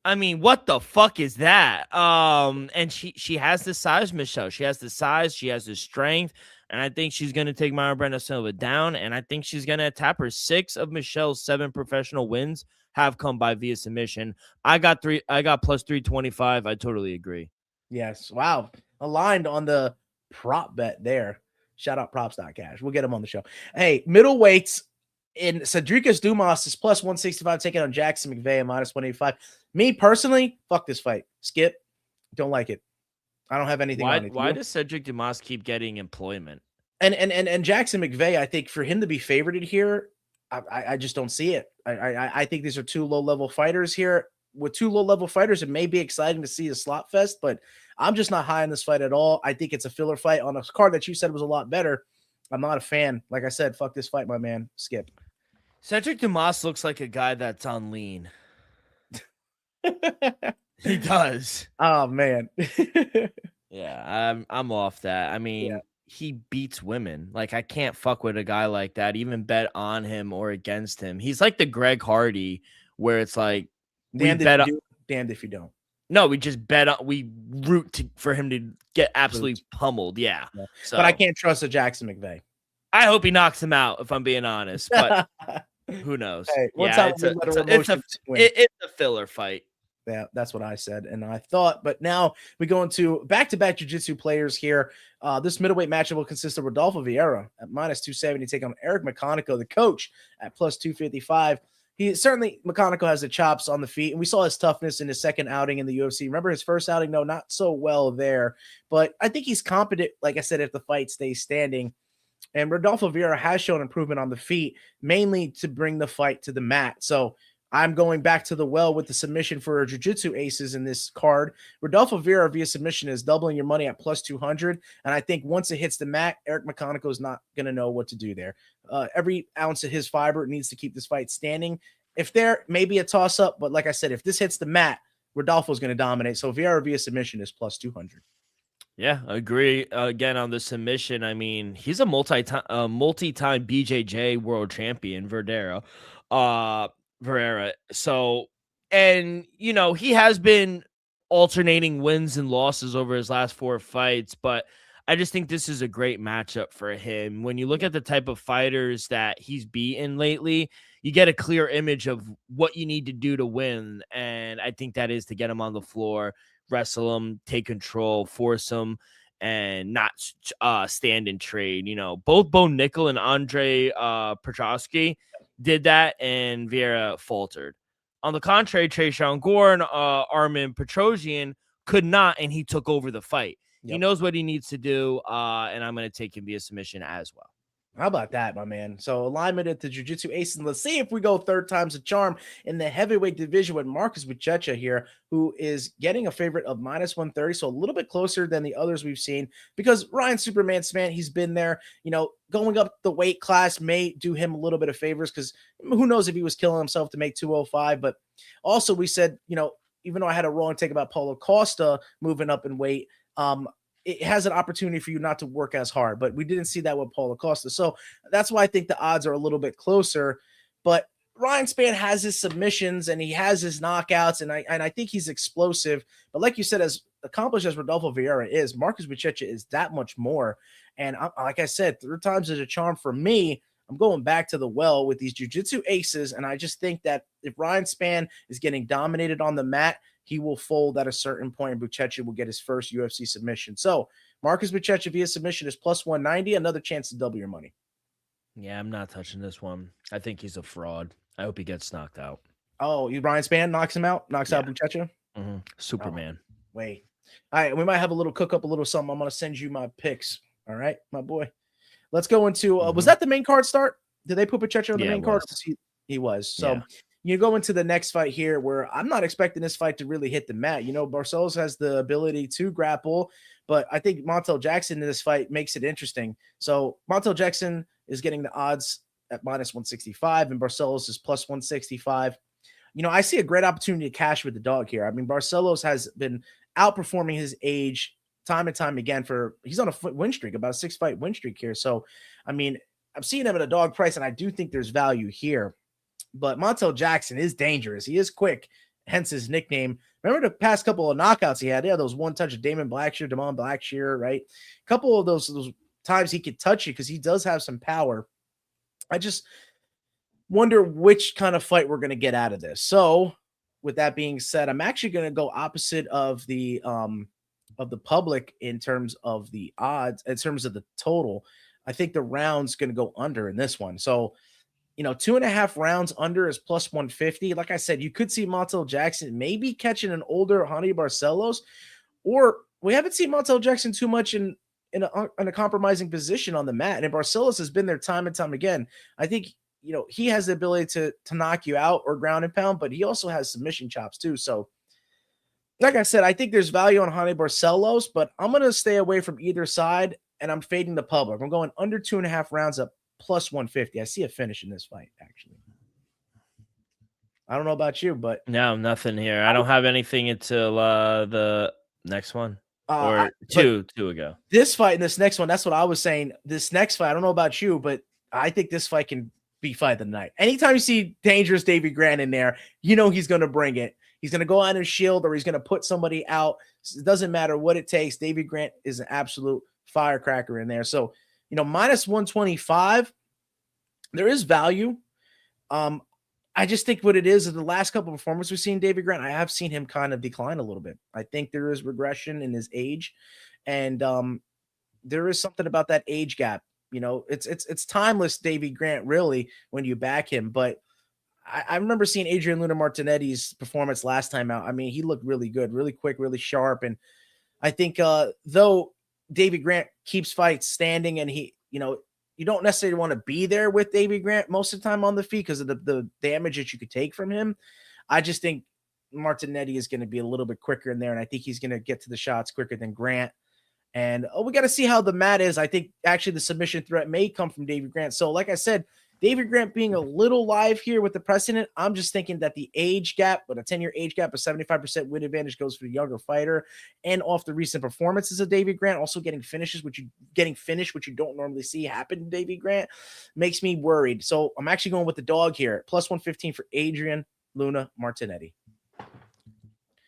I mean, what the fuck is that? And she has the size, Michelle. She has the size. She has the strength. And I think she's going to take Myra Bueno Silva down. And I think she's going to tap her. 6 of Michelle's 7 professional wins have come by via submission. I got plus 325. I totally agree. Yes. Wow. Aligned on the prop bet there. Shout out props.cash. We'll get him on the show. Hey, middleweights in Cedricus Dumas is plus 165, taking on Jackson McVeigh at minus 185. Me personally, fuck this fight. Skip. Don't like it. I don't have anything on it. Why does Cedric Dumas keep getting employment? And Jackson McVeigh, I think for him to be favorited here, I just don't see it. I think these are 2 low-level fighters here. With 2 low-level fighters, it may be exciting to see a slot fest, but I'm just not high on this fight at all. I think it's a filler fight on a card that you said was a lot better. I'm not a fan. Like I said, fuck this fight, my man. Skip. Cedric Dumas looks like a guy that's on lean. He does. Oh, man. Yeah, I'm off that. I mean, he beats women. Like, I can't fuck with a guy like that, even bet on him or against him. He's like the Greg Hardy, where it's like, damned if you don't. No, we just bet on, we root for him to get absolutely pummeled. Yeah. So, but I can't trust a Jackson McVeigh. I hope he knocks him out, if I'm being honest. But who knows? Hey, it's a filler fight. Yeah, that's what I said, and I thought. But now we go into back-to-back jiu-jitsu players here. This middleweight matchup will consist of Rodolfo Vieira at minus 270, taking on Eric McConico, the coach, at plus 255. McConico has the chops on the feet, and we saw his toughness in his second outing in the UFC. Remember his first outing? No, not so well there, but I think he's competent, like I said, if the fight stays standing. And Rodolfo Vieira has shown improvement on the feet, mainly to bring the fight to the mat. So I'm going back to the well with the submission for Jiu-Jitsu aces in this card. Rodolfo Vieira via submission is doubling your money at plus 200. And I think once it hits the mat, Eric McConico is not going to know what to do there. Every ounce of his fiber needs to keep this fight standing. If there may be a toss-up, but like I said, if this hits the mat, Rodolfo is going to dominate. So Vieira via submission is plus 200. Yeah, I agree. Again, on the submission, I mean, he's a multi-time BJJ world champion, Verera. So, and you know, he has been alternating wins and losses over his last 4 fights, but I just think this is a great matchup for him. When you look at the type of fighters that he's beaten lately, you get a clear image of what you need to do to win, and I think that is to get him on the floor, wrestle him, take control, force him, and not stand and trade. You know, both Bo Nickel and Andre Petrosky did that, and Vieira faltered. On the contrary, Trayshawn Gore and Armin Petrosian could not, and he took over the fight. Yep. He knows what he needs to do, and I'm going to take him via submission as well. How about that, my man? So alignment at the Jiu-Jitsu Aces. Let's see if we go third time's a charm in the heavyweight division with Marcus Buchecha here, who is getting a favorite of minus 130. So a little bit closer than the others we've seen because Ryan Superman Span, he's been there. You know, going up the weight class may do him a little bit of favors because who knows if he was killing himself to make 205. But also we said, you know, even though I had a wrong take about Paulo Costa moving up in weight, it has an opportunity for you not to work as hard, but we didn't see that with Paulo Costa. So that's why I think the odds are a little bit closer, but Ryan Spann has his submissions and he has his knockouts. And I think he's explosive, but like you said, as accomplished as Rodolfo Vieira is, Marcus Buchecha is that much more. And like I said, third times is a charm for me. I'm going back to the well with these jiu-jitsu aces. And I just think that if Ryan Spann is getting dominated on the mat, he will fold at a certain point, and Buchecha will get his first UFC submission. So Marcus Buchecha via submission is plus 190, another chance to double your money. Yeah, I'm not touching this one. I think he's a fraud. I hope he gets knocked out. Oh, Ryan Spann knocks him out? Knocks out Buchecha? Mm-hmm. Superman. Oh, wait. All right, we might have a little cook up, a little something. I'm going to send you my picks. All right, my boy. Let's go into was that the main card start? Did they put Buchecha on the main card? He was. So you go into the next fight here where I'm not expecting this fight to really hit the mat. You know, Barcelos has the ability to grapple, but I think Montel Jackson in this fight makes it interesting. So Montel Jackson is getting the odds at minus 165 and Barcelos is plus 165. You know, I see a great opportunity to cash with the dog here. I mean, Barcelos has been outperforming his age time and time again he's on a win streak, about a 6-fight win streak here. So, I mean, I'm seeing him at a dog price and I do think there's value here. But Montel Jackson is dangerous. He is quick, hence his nickname. Remember the past couple of knockouts he had? Yeah, those one touch of Damon Blackshear, right? A couple of those times he could touch you because he does have some power. I just wonder which kind of fight we're going to get out of this. So, with that being said, I'm actually going to go opposite of the public in terms of the odds, in terms of the total. I think the round's going to go under in this one. So, you know, 2.5 rounds under is plus 150. Like I said, you could see Montel Jackson maybe catching an older Hani Barcelos, or we haven't seen Montel Jackson too much in a compromising position on the mat. And Barcelos has been there time and time again. I think, you know, he has the ability to knock you out or ground and pound, but he also has submission chops too. So, like I said, I think there's value on Hani Barcelos, but I'm going to stay away from either side, and I'm fading the public. I'm going under 2.5 rounds up plus 150. I see a finish in this fight, actually. I don't know about you, but no, nothing here. I don't have anything until the next one or two ago. This fight and this next one, that's what I was saying. This next fight, I don't know about you, but I think this fight can be fight of the night. Anytime you see dangerous Davy Grant in there, you know he's going to bring it. He's going to go on his shield or he's going to put somebody out. It doesn't matter what it takes. Davy Grant is an absolute firecracker in there. So, you know, minus 125, there is value. I just think what it is the last couple of performances we've seen Davy Grant, I have seen him kind of decline a little bit. I think there is regression in his age, and there is something about that age gap. You know, it's timeless Davy Grant really when you back him. But I remember seeing Adrian Luna Martinetti's performance last time out. I mean, he looked really good, really quick, really sharp, and I think though Davy Grant keeps fights standing and he, you know, you don't necessarily want to be there with Davy Grant most of the time on the feet because of the damage that you could take from him. I just think Martinetti is going to be a little bit quicker in there, and I think he's going to get to the shots quicker than Grant. And we got to see how the mat is. I think actually the submission threat may come from Davy Grant. So like I said, David Grant being a little live here with the precedent, I'm just thinking that the age gap, but a 10-year age gap of 75% win advantage goes for the younger fighter. And off the recent performances of David Grant, also getting finished, which you don't normally see happen to David Grant, makes me worried. So I'm actually going with the dog here. Plus 115 for Adrian Luna Martinetti.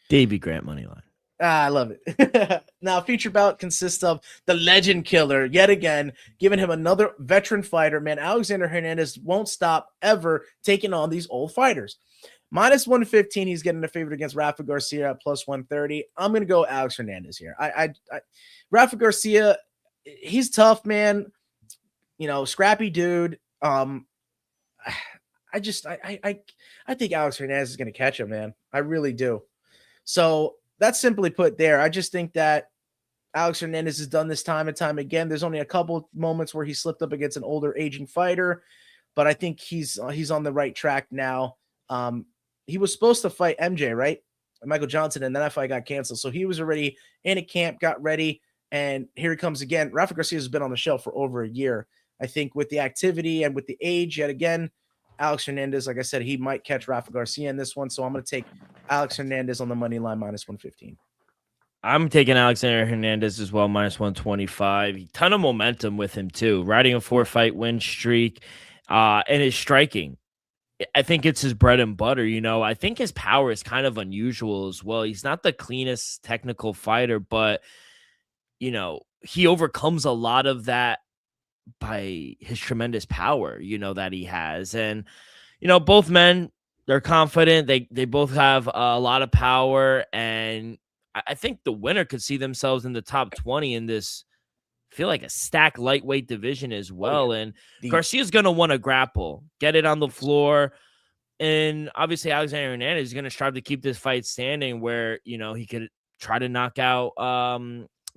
Davy Grant money line. I love it. Now, feature bout consists of the legend killer yet again, giving him another veteran fighter. Man, Alexander Hernandez won't stop ever taking on these old fighters. Minus 115, he's getting a favorite against Rafa Garcia at plus 130. I'm going to go Alex Hernandez here. Rafa Garcia, he's tough, man. Scrappy dude. I think Alex Hernandez is going to catch him, man. I really do. So that's simply put there. I just think that Alex Hernandez has done this time and time again. There's only a couple moments where he slipped up against an older aging fighter, but I think he's on the right track now. He was supposed to fight MJ, right? Michael Johnson, and then that fight got canceled. So he was already in a camp, got ready, and here he comes again. Rafa Garcia has been on the shelf for over a year. I think with the activity and with the age, yet again, Alex Hernandez, like I said, he might catch Rafa Garcia in this one. So I'm going to take Alex Hernandez on the money line minus 115. I'm taking Alexander Hernandez as well, minus 125. Ton of momentum with him, too. Riding a 4-fight win streak and his striking. I think it's his bread and butter. I think his power is kind of unusual as well. He's not the cleanest technical fighter, but, he overcomes a lot of that by his tremendous power, that he has. And, both men, they're confident. They both have a lot of power. And I think the winner could see themselves in the top 20 in this, feel like a stacked lightweight division as well. And Garcia's going to want to grapple, get it on the floor. And obviously Alexander Hernandez is going to strive to keep this fight standing where, he could try to knock out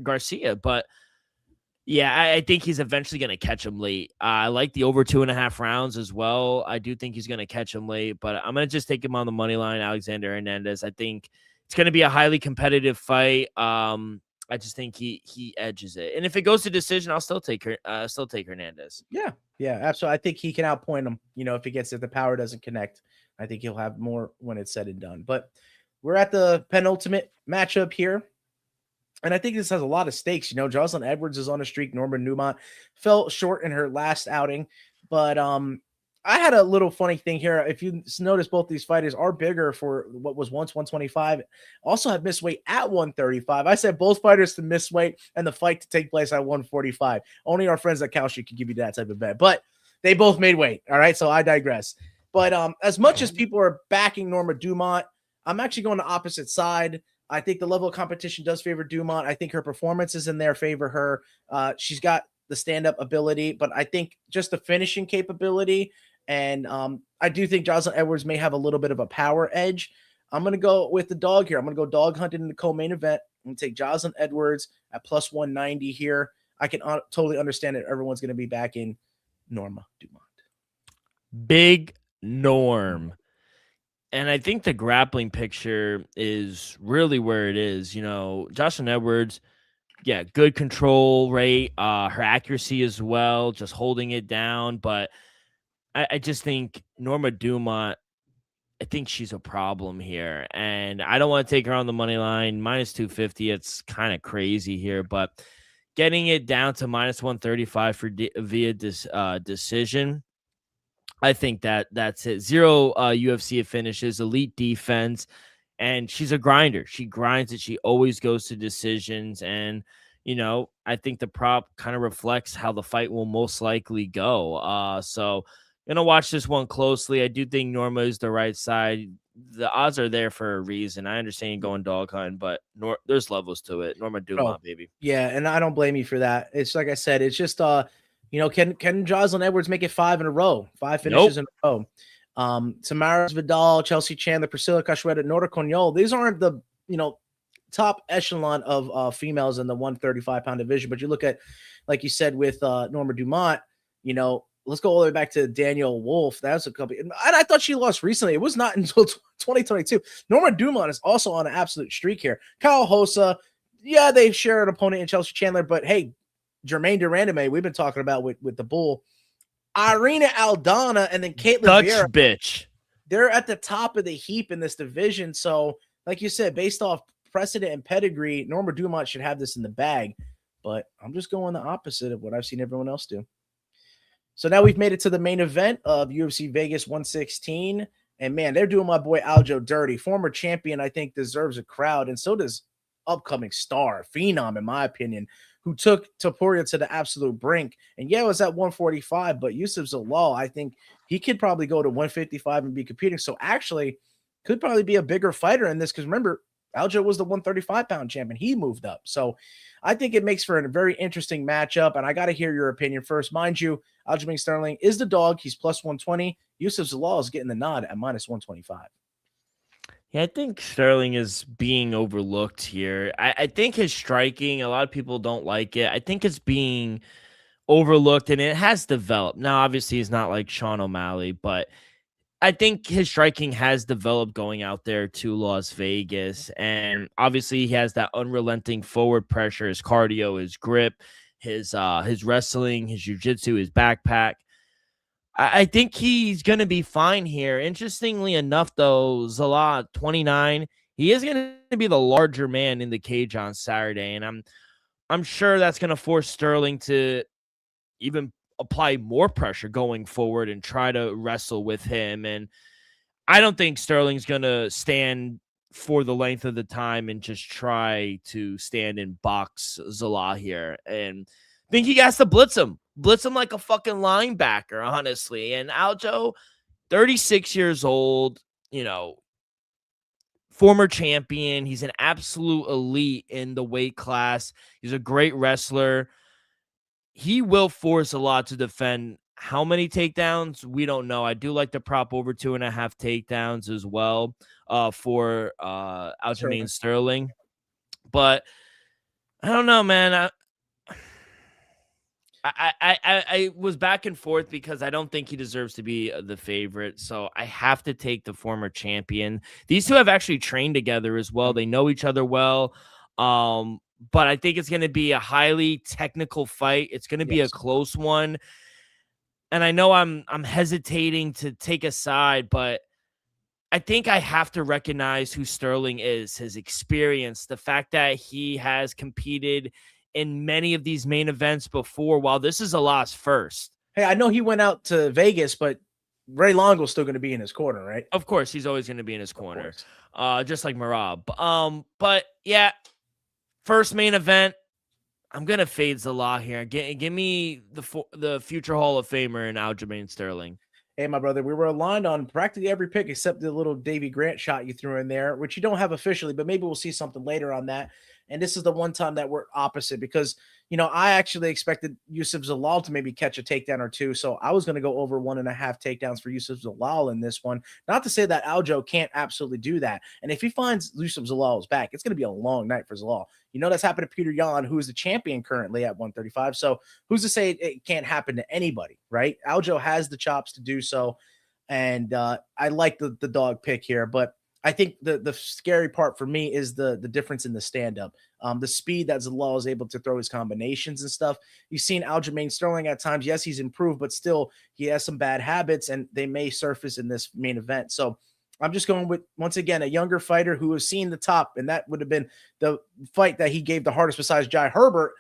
Garcia. But yeah, I think he's eventually going to catch him late. I like the over 2.5 rounds as well. I do think he's going to catch him late, but I'm going to just take him on the money line, Alexander Hernandez. I think it's going to be a highly competitive fight. I just think he edges it. And if it goes to decision, I'll still take Hernandez. Yeah, absolutely. I think he can outpoint him, if the power doesn't connect. I think he'll have more when it's said and done. But we're at the penultimate matchup here. And I think this has a lot of stakes. Jocelyn Edwards is on a streak. Norma Dumont fell short in her last outing. But I had a little funny thing here. If you notice, both these fighters are bigger for what was once 125. Also have missed weight at 135. I said both fighters to miss weight and the fight to take place at 145. Only our friends at Kalshi can give you that type of bet. But they both made weight. All right, so I digress. But as much as people are backing Norma Dumont, I'm actually going the opposite side. I think the level of competition does favor Dumont. I think her performances in there favor her. She's got the stand-up ability, but I think just the finishing capability. And I do think Jocelyn Edwards may have a little bit of a power edge. I'm going to go with the dog here. I'm going to go dog hunting in the co-main event. I'm going to take Jocelyn Edwards at plus 190 here. I can totally understand that everyone's going to be back in Norma Dumont. Big Norm. And I think the grappling picture is really where it is. Jocelyn Edwards, yeah, good control rate, her accuracy as well, just holding it down. But I just think Norma Dumont, I think she's a problem here. And I don't want to take her on the money line. Minus 250, it's kind of crazy here. But getting it down to minus 135 for via this decision, I think that's it. 0 UFC finishes, elite defense, and she's a grinder. She grinds it. She always goes to decisions. And, I think the prop kind of reflects how the fight will most likely go. So going to watch this one closely. I do think Norma is the right side. The odds are there for a reason. I understand going dog hunt, but there's levels to it. Norma Dumont, baby. Yeah, and I don't blame you for that. It's like I said, it's just can Jocelyn Edwards make it 5 in a row? 5 finishes in a row. Tamara Vidal, Chelsea Chandler, Priscilla Cachoeira, Nora Cognol. These aren't the top echelon of females in the 135-pound division. But you look at, like you said, with Norma Dumont, let's go all the way back to Daniel Wolf. That was a couple, and I thought she lost recently. It was not until 2022. Norma Dumont is also on an absolute streak here. Kyle Hosa, yeah, they share an opponent in Chelsea Chandler, but hey, Jermaine Durandame, we've been talking about with the Bull. Irina Aldana and then Caitlin Dutch Vieira, bitch. they're at the top of the heap in this division. So, like you said, based off precedent and pedigree, Norma Dumont should have this in the bag. But I'm just going the opposite of what I've seen everyone else do. So now we've made it to the main event of UFC Vegas 116. And man, they're doing my boy Aljo dirty. Former champion, I think, deserves a crowd. And so does upcoming star, phenom, in my opinion, who took Topuria to the absolute brink. And yeah, it was at 145, but Yusuf Zalal, I think he could probably go to 155 and be competing. So actually, could probably be a bigger fighter in this because remember, Aljo was the 135-pound champion. He moved up. So I think it makes for a very interesting matchup. And I got to hear your opinion first. Mind you, Aljamain Sterling is the dog. He's plus 120. Yusuf Zalal is getting the nod at minus 125. Yeah, I think Sterling is being overlooked here. I think his striking, a lot of people don't like it. I think it's being overlooked and it has developed. Now, obviously, he's not like Sean O'Malley, but I think his striking has developed going out there to Las Vegas. And obviously, he has that unrelenting forward pressure, his cardio, his grip, his wrestling, his jiu-jitsu, his backpack. I think he's going to be fine here. Interestingly enough, though, Zala, 29, he is going to be the larger man in the cage on Saturday, and I'm sure that's going to force Sterling to even apply more pressure going forward and try to wrestle with him. And I don't think Sterling's going to stand for the length of the time and just try to stand and box Zala here. And I think he has to blitz him like a fucking linebacker, honestly. And Aljo, 36 years old, former champion. He's an absolute elite in the weight class. He's a great wrestler. He will force a lot to defend. How many takedowns? We don't know. I do like to prop over 2.5 takedowns as well for Aljamain Sterling. But I don't know, man. I was back and forth because I don't think he deserves to be the favorite. So I have to take the former champion. These two have actually trained together as well. They know each other well. But I think it's going to be a highly technical fight. It's going to be a close one. And I know I'm hesitating to take a side, but I think I have to recognize who Sterling is, his experience, the fact that he has competed in many of these main events before, while this is a loss first. Hey, I know he went out to Vegas, but Ray Longo's still going to be in his corner, right? Of course, he's always going to be in his corner, just like Marab. But yeah, first main event, I'm going to fade Zala here. Give me the future Hall of Famer in Aljamain Sterling. Hey, my brother, we were aligned on practically every pick except the little Davy Grant shot you threw in there, which you don't have officially, but maybe we'll see something later on that. And this is the one time that we're opposite because, I actually expected Yusuf Zalal to maybe catch a takedown or two. So I was going to go over 1.5 takedowns for Yusuf Zalal in this one. Not to say that Aljo can't absolutely do that. And if he finds Yusuf Zalal's back, it's going to be a long night for Zalal. That's happened to Peter Yan, who is the champion currently at 135. So who's to say it can't happen to anybody, right? Aljo has the chops to do so. And I like the dog pick here, but I think the scary part for me is the difference in the stand-up. The speed that Zalal is able to throw his combinations and stuff. You've seen Aljamain Sterling at times. Yes, he's improved, but still he has some bad habits, and they may surface in this main event. So I'm just going with, once again, a younger fighter who has seen the top, and that would have been the fight that he gave the hardest besides Jai Herbert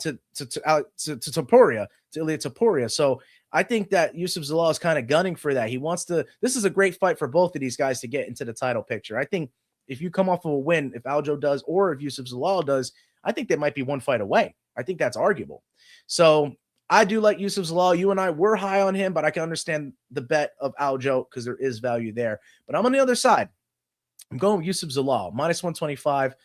to Topuria, to Ilia Topuria. So I think that Yusuf Zalal is kind of gunning for that. He wants to. This is a great fight for both of these guys to get into the title picture. I think if you come off of a win, if Aljo does or if Yusuf Zalal does, I think they might be one fight away. I think that's arguable. So I do like Yusuf Zalal. You and I were high on him, but I can understand the bet of Aljo because there is value there. But I'm on the other side. I'm going with Yusuf Zalal, minus 125.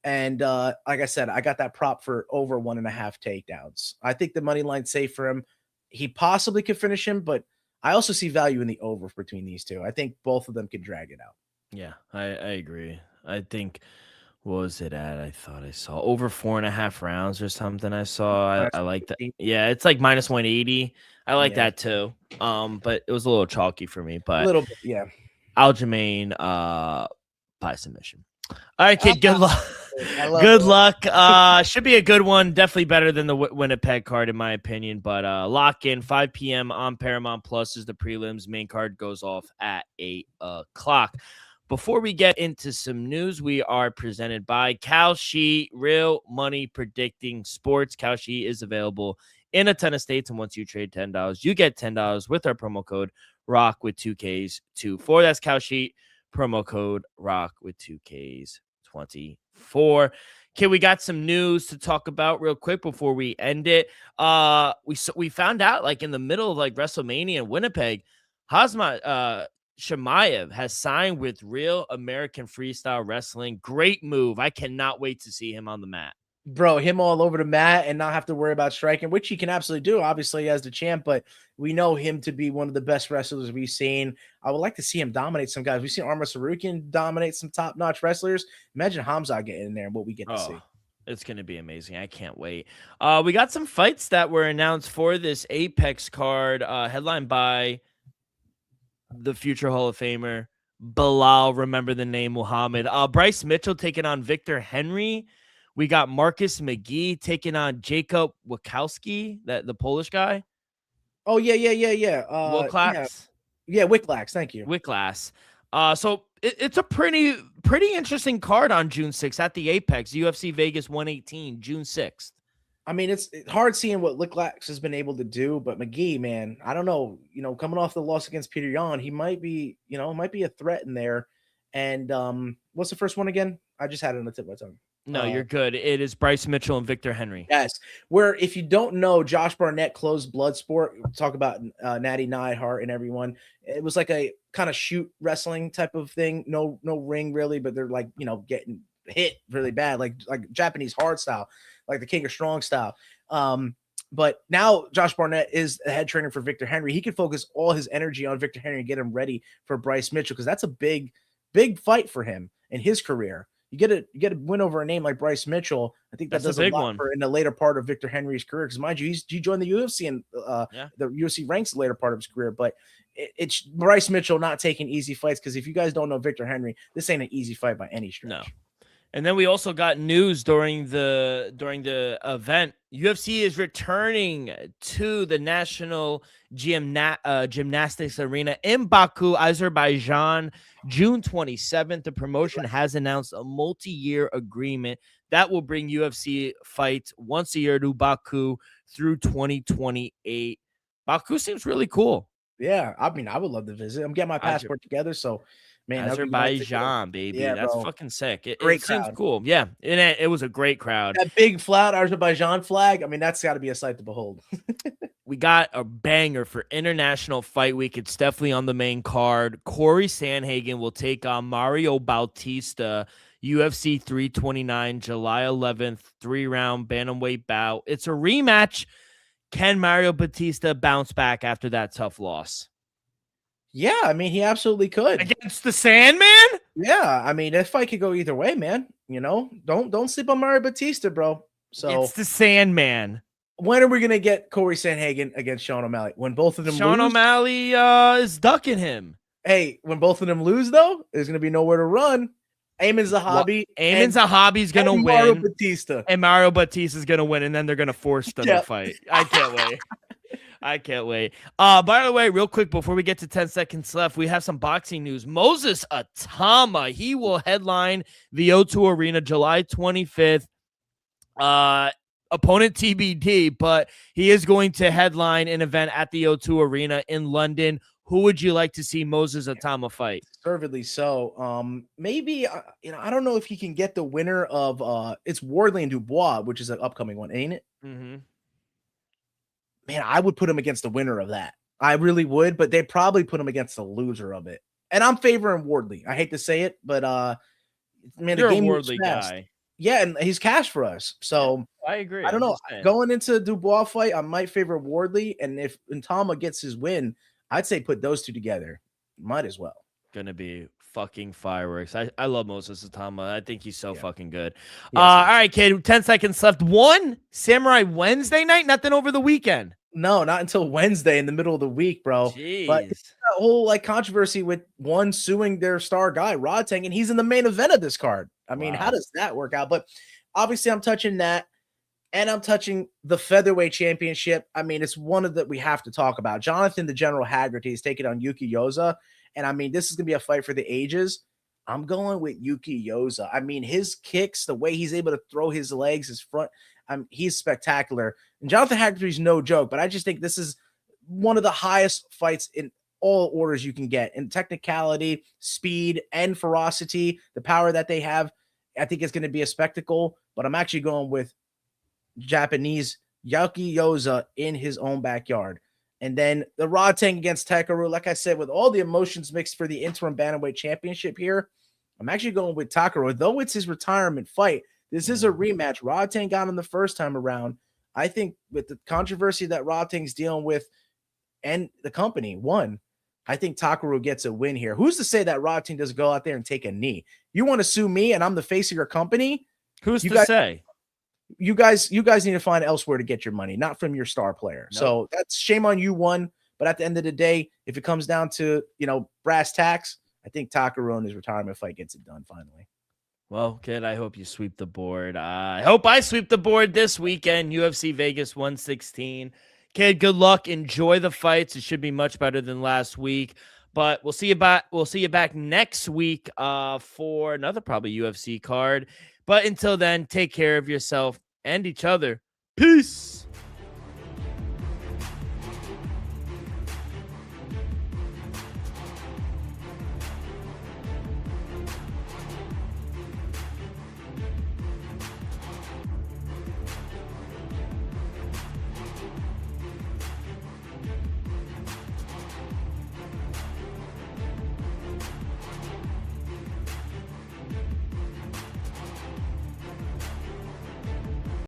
And like I said, I got that prop for over 1.5 takedowns. I think the money line's safe for him. He possibly could finish him, but I also see value in the over between these two. I think both of them can drag it out. Yeah, I agree. I think What was it at? I thought I saw over 4.5 rounds or something. I saw. I like that. Yeah, it's like minus 180. I like that too. But it was a little chalky for me. A But little bit, yeah. Aljamain, by submission. All right, kid. Good luck. Good luck. Should be a good one. Definitely better than the Winnipeg card, in my opinion. But lock in 5 p.m. on Paramount Plus is the prelims. Main card goes off at 8 o'clock. Before we get into some news, we are presented by Kalshi, real money predicting sports. Kalshi is available in a ton of states, and once you trade $10, you get $10 with our promo code ROCK with 2Ks 24. That's Kalshi, promo code ROCK with 2Ks 24. Okay, we got some news to talk about real quick before we end it. We found out like in the middle of like WrestleMania in Winnipeg, Hazmat Shemaev has signed with Real American Freestyle Wrestling. Great move. I cannot wait to see him on the mat. Bro, him all over the mat and not have to worry about striking, which he can absolutely do, obviously, as the champ, but we know him to be one of the best wrestlers we've seen. I would like to see him dominate some guys. We've seen Arma Sarukian dominate some top-notch wrestlers. Imagine Hamza getting in there and what we get to see. It's going to be amazing. I can't wait. We got some fights that were announced for this Apex card, headlined by the future Hall of Famer, Bilal, remember the name, Muhammad. Bryce Mitchell taking on Victor Henry. We got Marcus McGee taking on Jacob Wachowski, the Polish guy. Oh, yeah. Wiklax. Yeah, Wiklax. Thank you. Wiklax. So it's a pretty interesting card on June 6th at the Apex, UFC Vegas 118, June 6th. I mean, it's hard seeing what Wiklax has been able to do, but McGee, man, I don't know. Coming off the loss against Peter Yan, he might be a threat in there. And what's the first one again? I just had it on the tip of my tongue. No, you're good. It is Bryce Mitchell and Victor Henry. Yes. Where, if you don't know, Josh Barnett closed Bloodsport. Talk about Natty Neidhart and everyone. It was like a kind of shoot wrestling type of thing. No ring really, but they're like, getting hit really bad, like Japanese hard style, like the King of Strong style. But now Josh Barnett is the head trainer for Victor Henry. He can focus all his energy on Victor Henry and get him ready for Bryce Mitchell, because that's a big fight for him in his career. You get a win over a name like Bryce Mitchell. I think that's a big one in the later part of Victor Henry's career. Because mind you, he joined the UFC and the UFC ranks the later part of his career. But it's Bryce Mitchell not taking easy fights, because if you guys don't know Victor Henry, this ain't an easy fight by any stretch. No. And then we also got news during the event. UFC is returning to the National Gymnastics Arena in Baku, Azerbaijan, June 27th. The promotion has announced a multi-year agreement that will bring UFC fights once a year to Baku through 2028. Baku seems really cool. Yeah, I mean, I would love to visit. I'm getting my passport together, so man, Azerbaijan, baby. Yeah, that's fucking sick. It seems cool. Yeah, it was a great crowd. That big flat Azerbaijan flag, I mean, that's got to be a sight to behold. We got a banger for International Fight Week. It's definitely on the main card. Corey Sandhagen will take on Mario Bautista, UFC 329, July 11th, 3-round bantamweight bout. It's a rematch. Can Mario Bautista bounce back after that tough loss? Yeah, I mean, he absolutely could. Against the Sandman? Yeah, I mean, that fight could go either way, man. Don't sleep on Mario Bautista, bro. So it's the Sandman. When are we gonna get Corey Sandhagen against Sean O'Malley? When both of them Sean lose? O'Malley is ducking him. Hey, when both of them lose, though, there's gonna be nowhere to run. Ayman Zahabi. Ayman Zahabi's gonna win. Mario Bautista. And Mario Bautista's gonna win, and then they're gonna force them to fight. I can't wait. I can't wait. By the way, real quick, before we get to 10 seconds left, we have some boxing news. Moses Atama, he will headline the O2 Arena July 25th. Opponent TBD, but he is going to headline an event at the O2 Arena in London. Who would you like to see Moses Atama fight? Deservedly so. Maybe I don't know if he can get the winner of it's Wardley and Dubois, which is an upcoming one, ain't it? Mm-hmm. Man, I would put him against the winner of that. I really would, but they'd probably put him against the loser of it. And I'm favoring Wardley. I hate to say it, but man, you're the game a Wardley guy. Yeah, and he's cash for us. So I agree. I don't know. Going into Dubois fight, I might favor Wardley, and if Atama gets his win, I'd say put those two together. Might as well. gonna be fucking fireworks. I love Moses Atama. I think he's so fucking good. Yes, All right, kid. 10 seconds left. One Samurai Wednesday night. Nothing over the weekend. No, not until Wednesday in the middle of the week, bro. Jeez. But that whole like controversy with one suing their star guy, Rodtang, and he's in the main event of this card. I mean, how does that work out? But obviously, I'm touching that, and I'm touching the featherweight championship. I mean, it's one of that we have to talk about. Jonathan the General Haggerty is taking on Yuki Yoza, and I mean, this is gonna be a fight for the ages. I'm going with Yuki Yoza. I mean, his kicks, the way he's able to throw his legs, his front, he's spectacular. And Jonathan Haggerty's no joke, but I just think this is one of the highest fights in all orders you can get in technicality, speed, and ferocity. The power that they have, I think it's going to be a spectacle. But I'm actually going with Japanese Yuki Yoza in his own backyard. And then the Rodtang against Takaru, like I said, with all the emotions mixed for the interim bantamweight championship here, I'm actually going with Takaru. Though it's his retirement fight, this is a rematch. Rodtang got him the first time around. I think with the controversy that Rodtang's dealing with and the company won, I think Takaru gets a win here. Who's to say that Rodtang doesn't go out there and take a knee? You want to sue me and I'm the face of your company? Who's to say? You guys need to find elsewhere to get your money, not from your star player. Nope. So that's shame on you, one. But at the end of the day, if it comes down to, brass tacks, I think Takaru in his retirement fight gets it done finally. Well, kid, I hope you sweep the board. I hope I sweep the board this weekend. UFC Vegas 116. Kid, good luck. Enjoy the fights. It should be much better than last week. But we'll see you back next week for another probably UFC card. But until then, take care of yourself and each other. Peace.